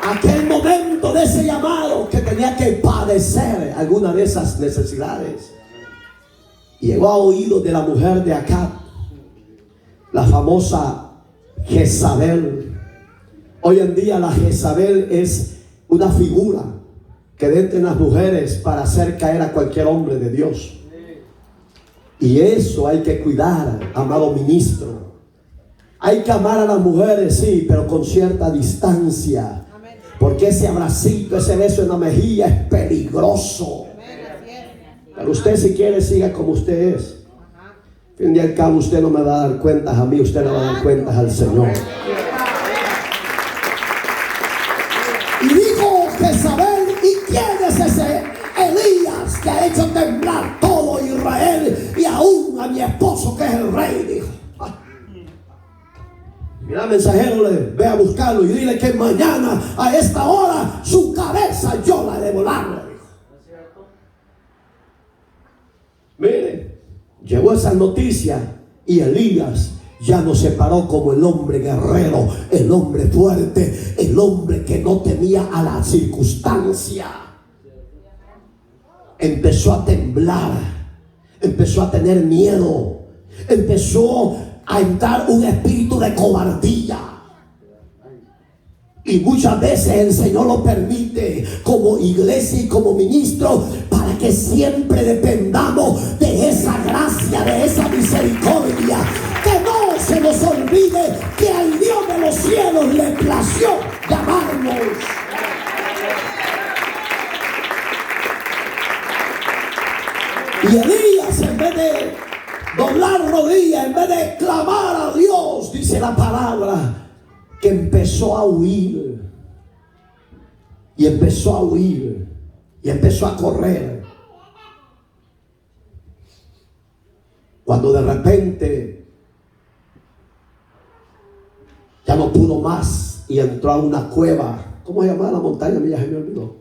M: aquel momento de ese llamado, que tenía que padecer alguna de esas necesidades. Llegó a oídos de la mujer de Acab, la famosa Jezabel. Hoy en día la Jezabel es una figura que de entre las mujeres para hacer caer a cualquier hombre de Dios. Y eso hay que cuidar, amado ministro. Hay que amar a las mujeres, sí, pero con cierta distancia. Porque ese abracito, ese beso en la mejilla es peligroso. Pero usted, si quiere, siga como usted es. Fin y al cabo, usted no me va a dar cuentas a mí, usted le va a dar cuentas al Señor. Y dijo Jezabel: ¿y quién es ese Elías que ha hecho temblar todo Israel y aún a mi esposo que es el rey? Dijo. Mira, mensajero, ve a buscarlo y dile que mañana a esta hora su cabeza yo la he de volar. Mire, llegó esa noticia y Elías ya no se paró como el hombre guerrero, el hombre fuerte, el hombre que no temía a la circunstancia. Empezó a temblar, empezó a tener miedo, empezó a entrar un espíritu de cobardía. Y muchas veces el Señor lo permite como iglesia y como ministro, para que siempre dependamos de esa gracia, de esa misericordia. Que no se nos olvide que al Dios de los cielos le plació llamarnos. Y Elías, en vez de doblar rodillas, en vez de clamar a Dios, dice la palabra, que empezó a huir. Y empezó a huir. Y empezó a correr. Cuando de repente ya no pudo más y entró a una cueva. ¿Cómo se llamaba la montaña? A mí ya se me olvidó.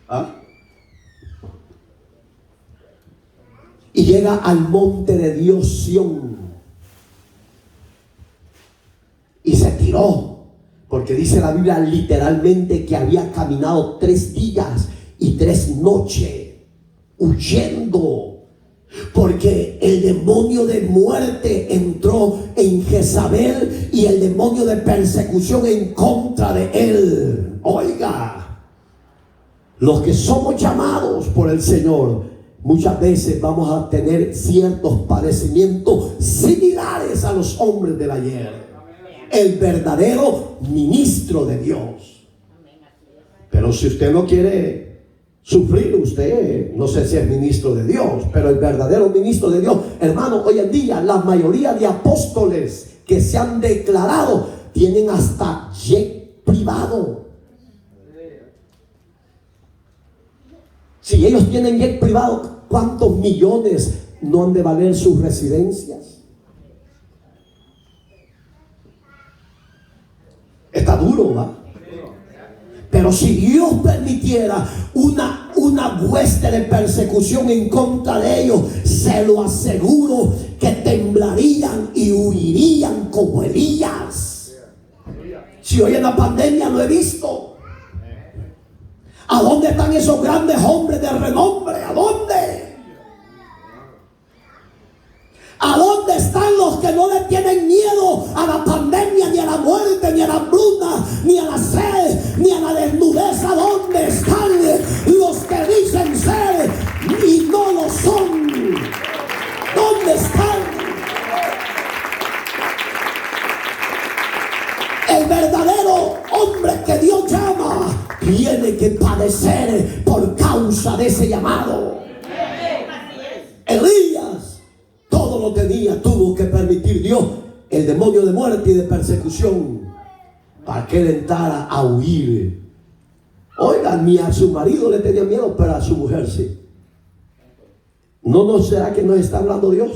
M: ¿Ah? Y llega al monte de Dios, Sión. Y se tiró, porque dice la Biblia literalmente que había caminado 3 días y 3 noches huyendo, porque el demonio de muerte entró en Jezabel y el demonio de persecución en contra de él. Oiga, los que somos llamados por el Señor, muchas veces vamos a tener ciertos padecimientos similares a los hombres del ayer. El verdadero ministro de Dios. Pero si usted no quiere sufrir, usted no sé si es ministro de Dios, pero el verdadero ministro de Dios, hermano, hoy en día la mayoría de apóstoles que se han declarado tienen hasta jet privado. Si ellos tienen jet privado, ¿cuántos millones no han de valer sus residencias? Está duro, ¿va? Pero si Dios permitiera una hueste de persecución en contra de ellos, se lo aseguro que temblarían y huirían como Elías. Si hoy en la pandemia lo he visto, ¿a dónde están esos grandes hombres de renombre? ¿A dónde? ¿A dónde están los que no le tienen miedo a la pandemia, ni a la muerte, ni a la hambruna, ni a la sed, ni a la desnudez? ¿A dónde están los que dicen ser y no lo son? ¿Dónde están? El verdadero hombre que Dios llama tiene que padecer por causa de ese llamado. Elías todo lo tenía, tuvo que permitir Dios el demonio de muerte y de persecución para que él entrara a huir. Oiga, ni a su marido le tenía miedo, pero a su mujer sí. ¿No será que nos está hablando Dios?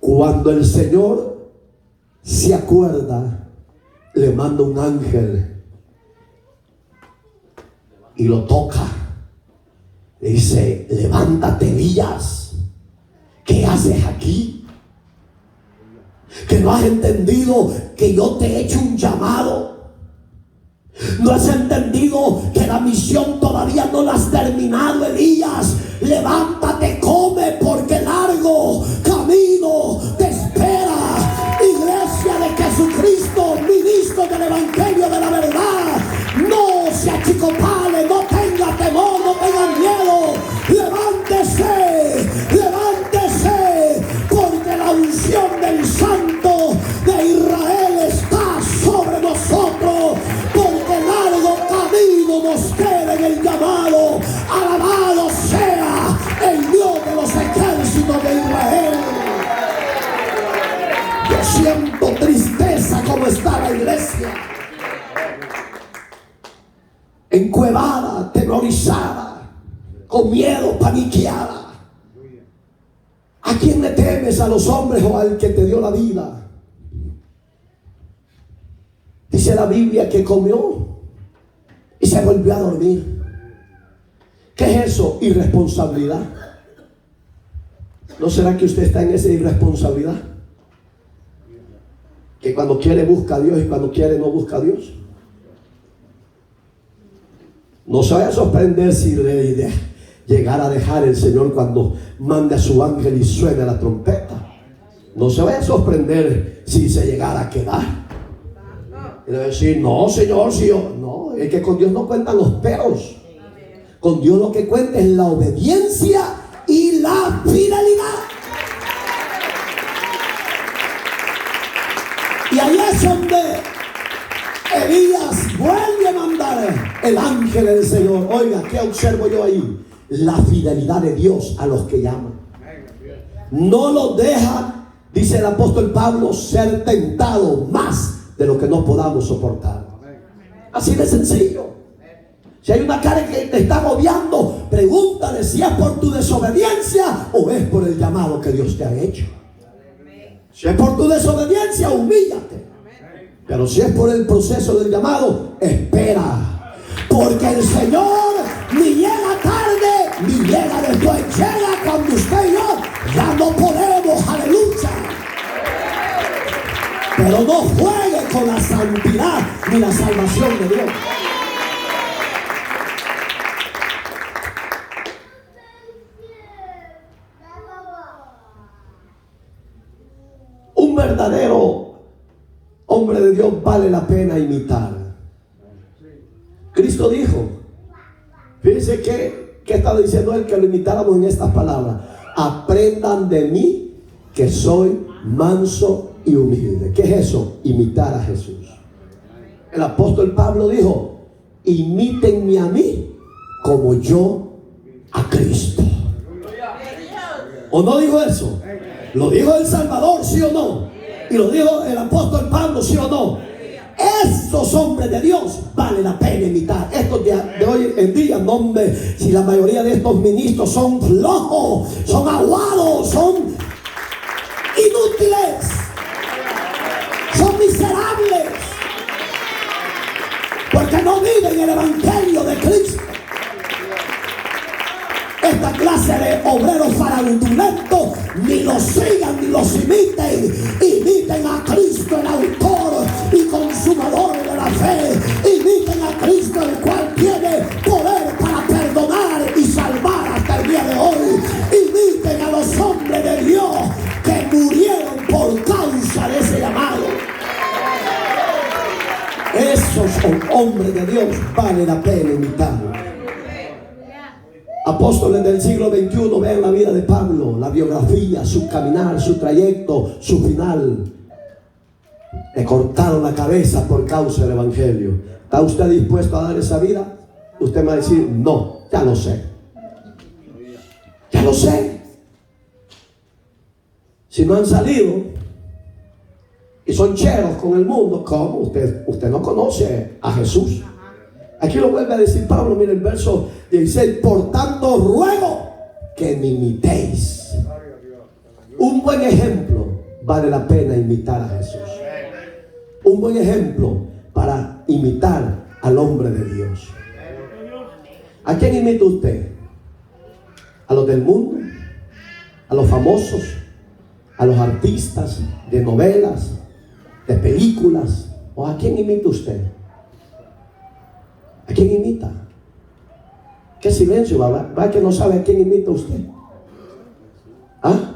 M: Cuando el Señor se acuerda, le manda un ángel y lo toca. Le dice: levántate, Elías, ¿qué haces aquí? ¿Que no has entendido que yo te he hecho un llamado? ¿No has entendido que la misión todavía no la has terminado, Elías? Levántate, come, porque largo camino te espera. Iglesia de Jesucristo, ministro del Evangelio de la verdad, no se achicopale, no tenga temor, no tenga miedo. Levántese, levántese, porque la unción del Santo de Israel está sobre nosotros, porque largo camino nos queda en el llamado. Alabado sea el Dios de los ejércitos de Israel. Yo siento tristeza como está la iglesia, encuevada, temorizada, con miedo, paniqueada. ¿A quién le temes? ¿A los hombres o al que te dio la vida? Dice la Biblia que comió y se volvió a dormir. ¿Qué es eso? Irresponsabilidad. ¿No será que usted está en esa irresponsabilidad? Que cuando quiere busca a Dios y cuando quiere no busca a Dios. No se vaya a sorprender si le llegara a dejar el Señor cuando mande a su ángel y suene la trompeta. No se vaya a sorprender si se llegara a quedar. Y le va a decir: no, Señor, si yo... No, es que con Dios no cuentan los peros. Con Dios lo que cuenta es la obediencia y la fidelidad. Y ahí es donde Elías vuelve a mandar el ángel del Señor. Oiga, ¿qué observo yo ahí? La fidelidad de Dios a los que llaman. No los deja, dice el apóstol Pablo, ser tentado más de lo que no podamos soportar. Así de sencillo. Si hay una carga que te está agobiando, pregúntale si es por tu desobediencia o es por el llamado que Dios te ha hecho. Si es por tu desobediencia, humíllate. Pero si es por el proceso del llamado, espera. Porque el Señor ni llega tarde, ni llega después. Llega cuando usted y yo ya no podemos. Aleluya. Pero no juegue con la santidad ni la salvación de Dios. Un verdadero hombre de Dios vale la pena imitar. Cristo dijo, fíjense que estaba diciendo él, que lo imitáramos en estas palabras: aprendan de mí que soy manso y humilde. ¿Qué es eso? Imitar a Jesús. El apóstol Pablo dijo: imítenme a mí como yo a Cristo. ¿O no dijo eso? ¿Lo dijo el Salvador, sí o no? ¿Y lo dijo el apóstol Pablo, sí o no? Estos hombres de Dios vale la pena imitar. Estos de hoy en día, no, hombre, si la mayoría de estos ministros son flojos, son aguados, son inútiles, son miserables, porque no viven el Evangelio de Cristo. Esta clase de obreros farandullentos, ni los sigan ni los imiten. Imiten a Cristo, el autor y consumador de la fe. Imiten a Cristo, el cual tiene poder para perdonar y salvar hasta el día de hoy. Imiten a los hombres de Dios que murieron por causa de ese llamado. Esos son hombres de Dios, vale la pena imitarlos. Apóstoles del siglo XXI, vean la vida de Pablo, la biografía, su caminar, su trayecto, su final. Le cortaron la cabeza por causa del Evangelio. ¿Está usted dispuesto a dar esa vida? Usted me va a decir: no, ya lo sé. Ya lo sé. Si no han salido y son cheros con el mundo. ¿Cómo? Usted no conoce a Jesús. Aquí lo vuelve a decir Pablo, mire el verso 16. Por tanto ruego que me imitéis. Un buen ejemplo vale la pena imitar a Jesús. Un buen ejemplo para imitar al hombre de Dios. ¿A quién imita usted? ¿A los del mundo? ¿A los famosos? ¿A los artistas de novelas, de películas? ¿O a quién imita usted? ¿A quién imita? ¿Qué silencio? Va que no sabe a quién imita usted. ¿Ah?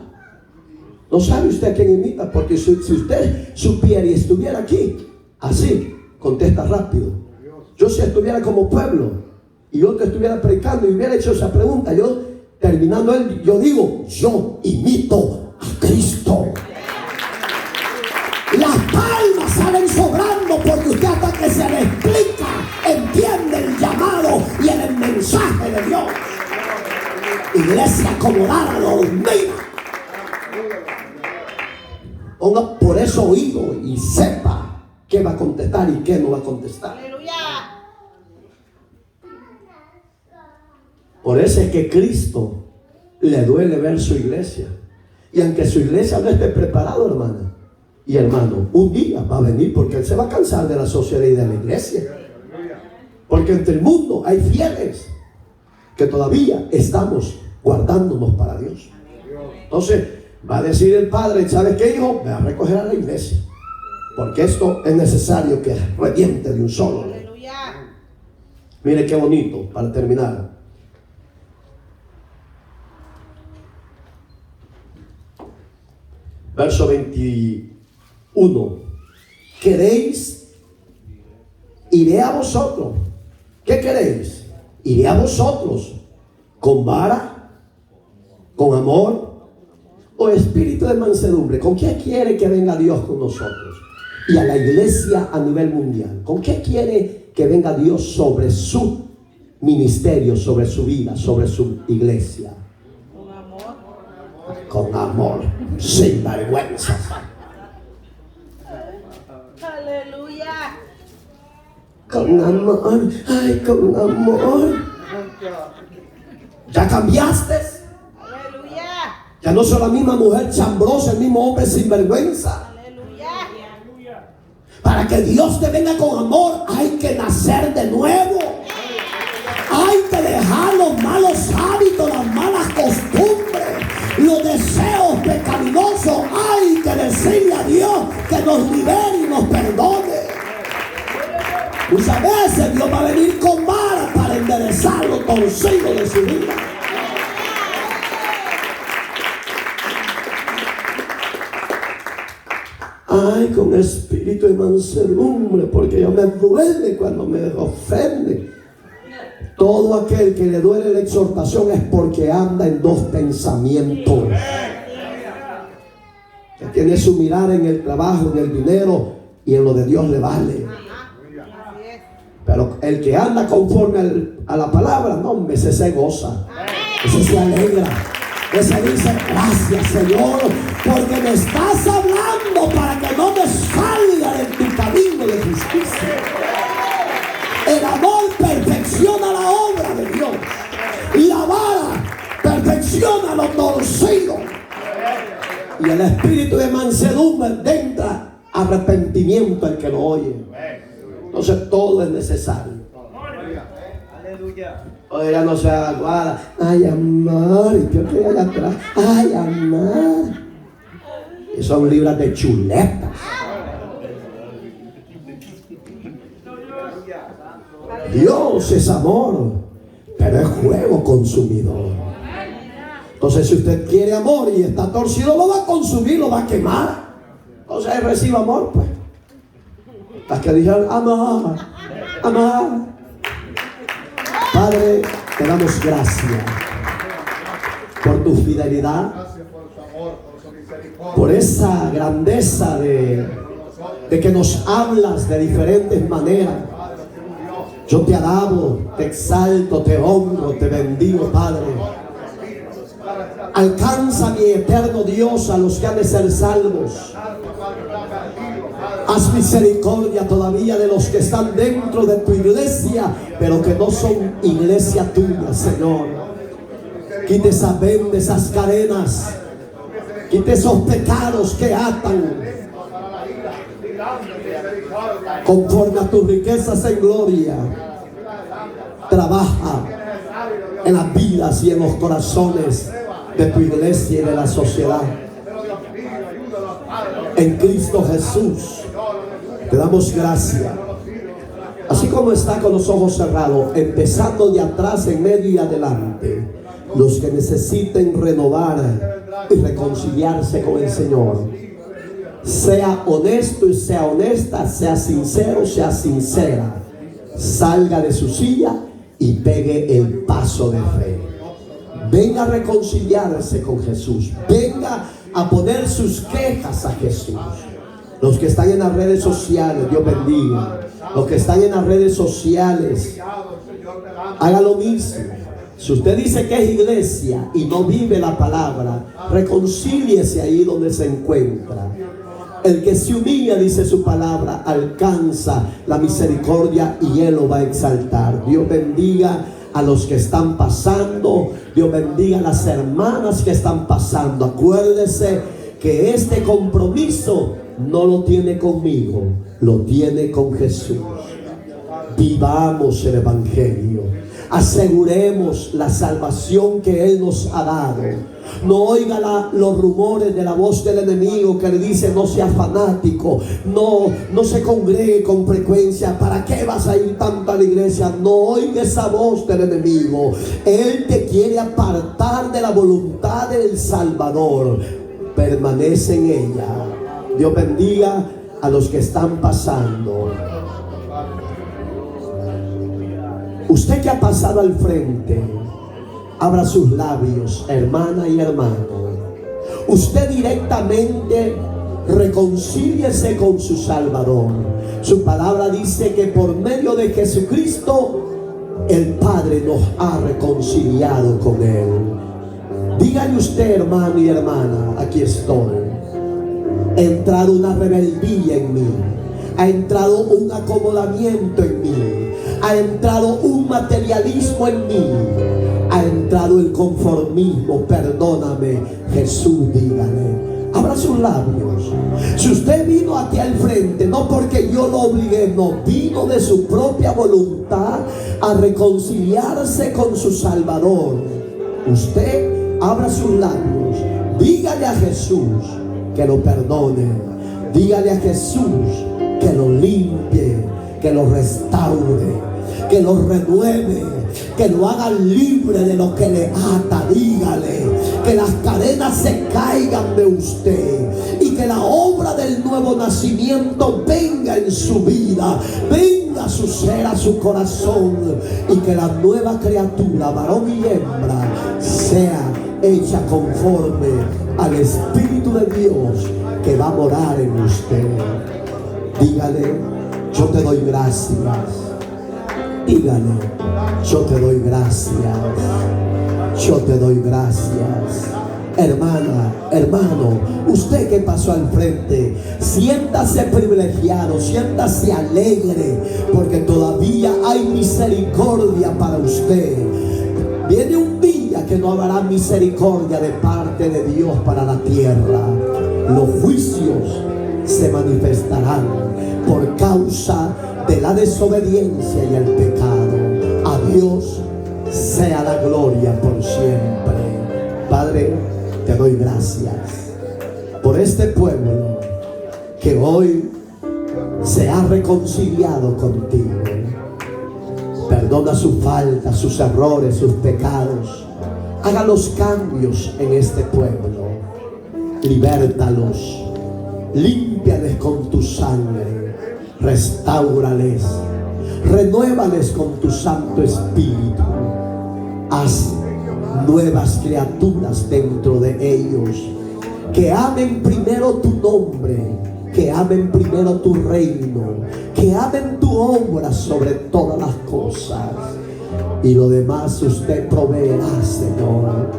M: No sabe usted a quién imita, porque si usted supiera y estuviera aquí, así, contesta rápido. Yo si estuviera como pueblo y yo te estuviera predicando y hubiera hecho esa pregunta, yo terminando yo digo, yo imito a Cristo. Las palmas salen sobrando porque usted hasta que se le explica, entiende el llamado y el mensaje de Dios. Iglesia acomodada, dormida. Ponga por eso oído y sepa qué va a contestar y qué no va a contestar. Por eso es que Cristo le duele ver su iglesia. Y aunque su iglesia no esté preparada, hermana y hermano, un día va a venir porque Él se va a cansar de la sociedad y de la iglesia. Porque entre el mundo hay fieles que todavía estamos guardándonos para Dios. Entonces va a decir el Padre, ¿sabes qué, hijo? Ve a recoger a la iglesia. Porque esto es necesario que reviente de un solo. Mire qué bonito para terminar. Verso 21. ¿Queréis? Iré a vosotros. ¿Qué queréis? Iré a vosotros. ¿Con vara? ¿Con amor? ¿O espíritu de mansedumbre? ¿Con qué quiere que venga Dios con nosotros? Y a la iglesia a nivel mundial. ¿Con qué quiere que venga Dios sobre su ministerio, sobre su vida, sobre su iglesia? Con amor, sin vergüenza.
N: Aleluya.
M: Con amor, ay, con amor. ¿Ya cambiaste?
N: Aleluya.
M: Ya no soy la misma mujer chambrosa, el mismo hombre sin vergüenza.
N: Aleluya.
M: Para que Dios te venga con amor, hay que nacer de nuevo. Hay que dejar los malos hábitos, las malas costumbres, los deseos pecaminosos. Hay que decirle a Dios que nos libere y nos perdone. Muchas veces Dios va a venir con vara para enderezar los torcidos de su vida. Ay, con espíritu de mansedumbre, porque yo me duele cuando me ofende. Todo aquel que le duele la exhortación es porque anda en dos pensamientos. Que tiene su mirada en el trabajo, en el dinero y en lo de Dios le vale. Pero el que anda conforme a la palabra, no, hombre, ese se goza, ese se alegra, ese dice gracias Señor, porque me estás hablando para que no me salga de tu camino de justicia. El amor perfecciona la obra de Dios y la vara perfecciona lo torcido. Y el espíritu de mansedumbre entra arrepentimiento al que lo oye. Entonces todo es necesario. Oye, ya no se haga guarda. Ay, amor, y yo estoy allá atrás. Ay, amor. Y son libras de chuletas. Dios es amor, pero es fuego consumidor. Entonces, si usted quiere amor y está torcido, lo va a consumir, lo va a quemar. Entonces, reciba amor, pues. Las que dijeron, amar, amar. Padre, te damos gracias por tu fidelidad, por esa grandeza de que nos hablas de diferentes maneras. Yo te alabo, te exalto, te honro, te bendigo, Padre. Alcanza, mi eterno Dios, a los que han de ser salvos. Haz misericordia todavía de los que están dentro de tu iglesia, pero que no son iglesia tuya, Señor. Quite esa venda, esas cadenas. Quite esos pecados que atan. Conforme a tus riquezas en gloria, trabaja en las vidas y en los corazones de tu iglesia y de la sociedad. En Cristo Jesús te damos gracias. Así como está con los ojos cerrados, empezando de atrás, en medio y adelante, los que necesiten renovar y reconciliarse con el Señor, sea honesto y sea honesta, sea sincero, sea sincera, salga de su silla y pegue el paso de fe. Venga a reconciliarse con Jesús. Venga a poner sus quejas a Jesús. Los que están en las redes sociales, Dios bendiga. Los que están en las redes sociales, haga lo mismo. Si usted dice que es iglesia y no vive la palabra, reconcíliese ahí donde se encuentra. El que se humilla, dice su palabra, alcanza la misericordia y Él lo va a exaltar. Dios bendiga a los que están pasando. Dios bendiga a las hermanas que están pasando. Acuérdese que este compromiso no lo tiene conmigo, lo tiene con Jesús. Vivamos el Evangelio. Aseguremos la salvación que Él nos ha dado. No oiga los rumores de la voz del enemigo que le dice: no sea fanático, no se congregue con frecuencia. ¿Para qué vas a ir tanto a la iglesia? No oiga esa voz del enemigo. Él te quiere apartar de la voluntad del Salvador. Permanece en ella. Dios bendiga a los que están pasando. Usted que ha pasado al frente, abra sus labios, hermana y hermano. Usted directamente reconcíliese con su Salvador. Su palabra dice que por medio de Jesucristo el Padre nos ha reconciliado con Él. Dígale usted, hermano y hermana: aquí estoy. Ha entrado una rebeldía en mí, ha entrado un acomodamiento en mí, ha entrado un materialismo en mí, ha entrado el conformismo. Perdóname, Jesús, dígale. Abra sus labios. Si usted vino aquí al frente, no porque yo lo obligué, no, vino de su propia voluntad a reconciliarse con su Salvador. Usted abra sus labios, dígale a Jesús que lo perdone, dígale a Jesús que lo limpie, que lo restaure, que lo renueve, que lo haga libre de lo que le ata. Dígale que las cadenas se caigan de usted y que la obra del nuevo nacimiento venga en su vida, venga a su ser, a su corazón, y que la nueva criatura, varón y hembra, sea hecha conforme al Espíritu de Dios que va a morar en usted. Dígale: yo te doy gracias. Dígale: yo te doy gracias. Yo te doy gracias. Hermana, hermano, usted que pasó al frente, siéntase privilegiado, siéntase alegre, porque todavía hay misericordia para usted. Viene un día que no habrá misericordia de parte de Dios para la tierra. Los juicios se manifestarán por causa de la desobediencia y el pecado. A Dios sea la gloria por siempre. Padre, te doy gracias por este pueblo que hoy se ha reconciliado contigo. Perdona sus faltas, sus errores, sus pecados. Haga los cambios en este pueblo. Libértalos. Límpiales con tu sangre. Restáurales. Renuévales con tu Santo Espíritu. Haz nuevas criaturas dentro de ellos. Que amen primero tu nombre, que amen primero tu reino, que amen tu obra sobre todas las cosas, y lo demás usted proveerá, Señor.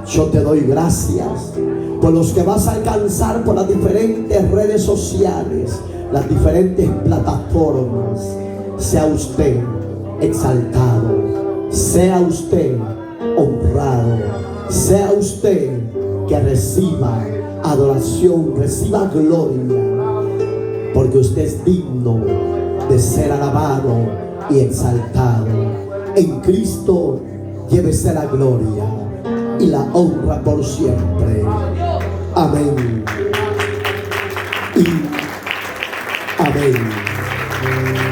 M: Yo te doy gracias por los que vas a alcanzar por las diferentes redes sociales, las diferentes plataformas. Sea usted exaltado, sea usted honrado, sea usted que reciba adoración, reciba gloria, porque usted es digno de ser alabado y exaltado. En Cristo llévese la gloria y la honra por siempre. Amén y amén.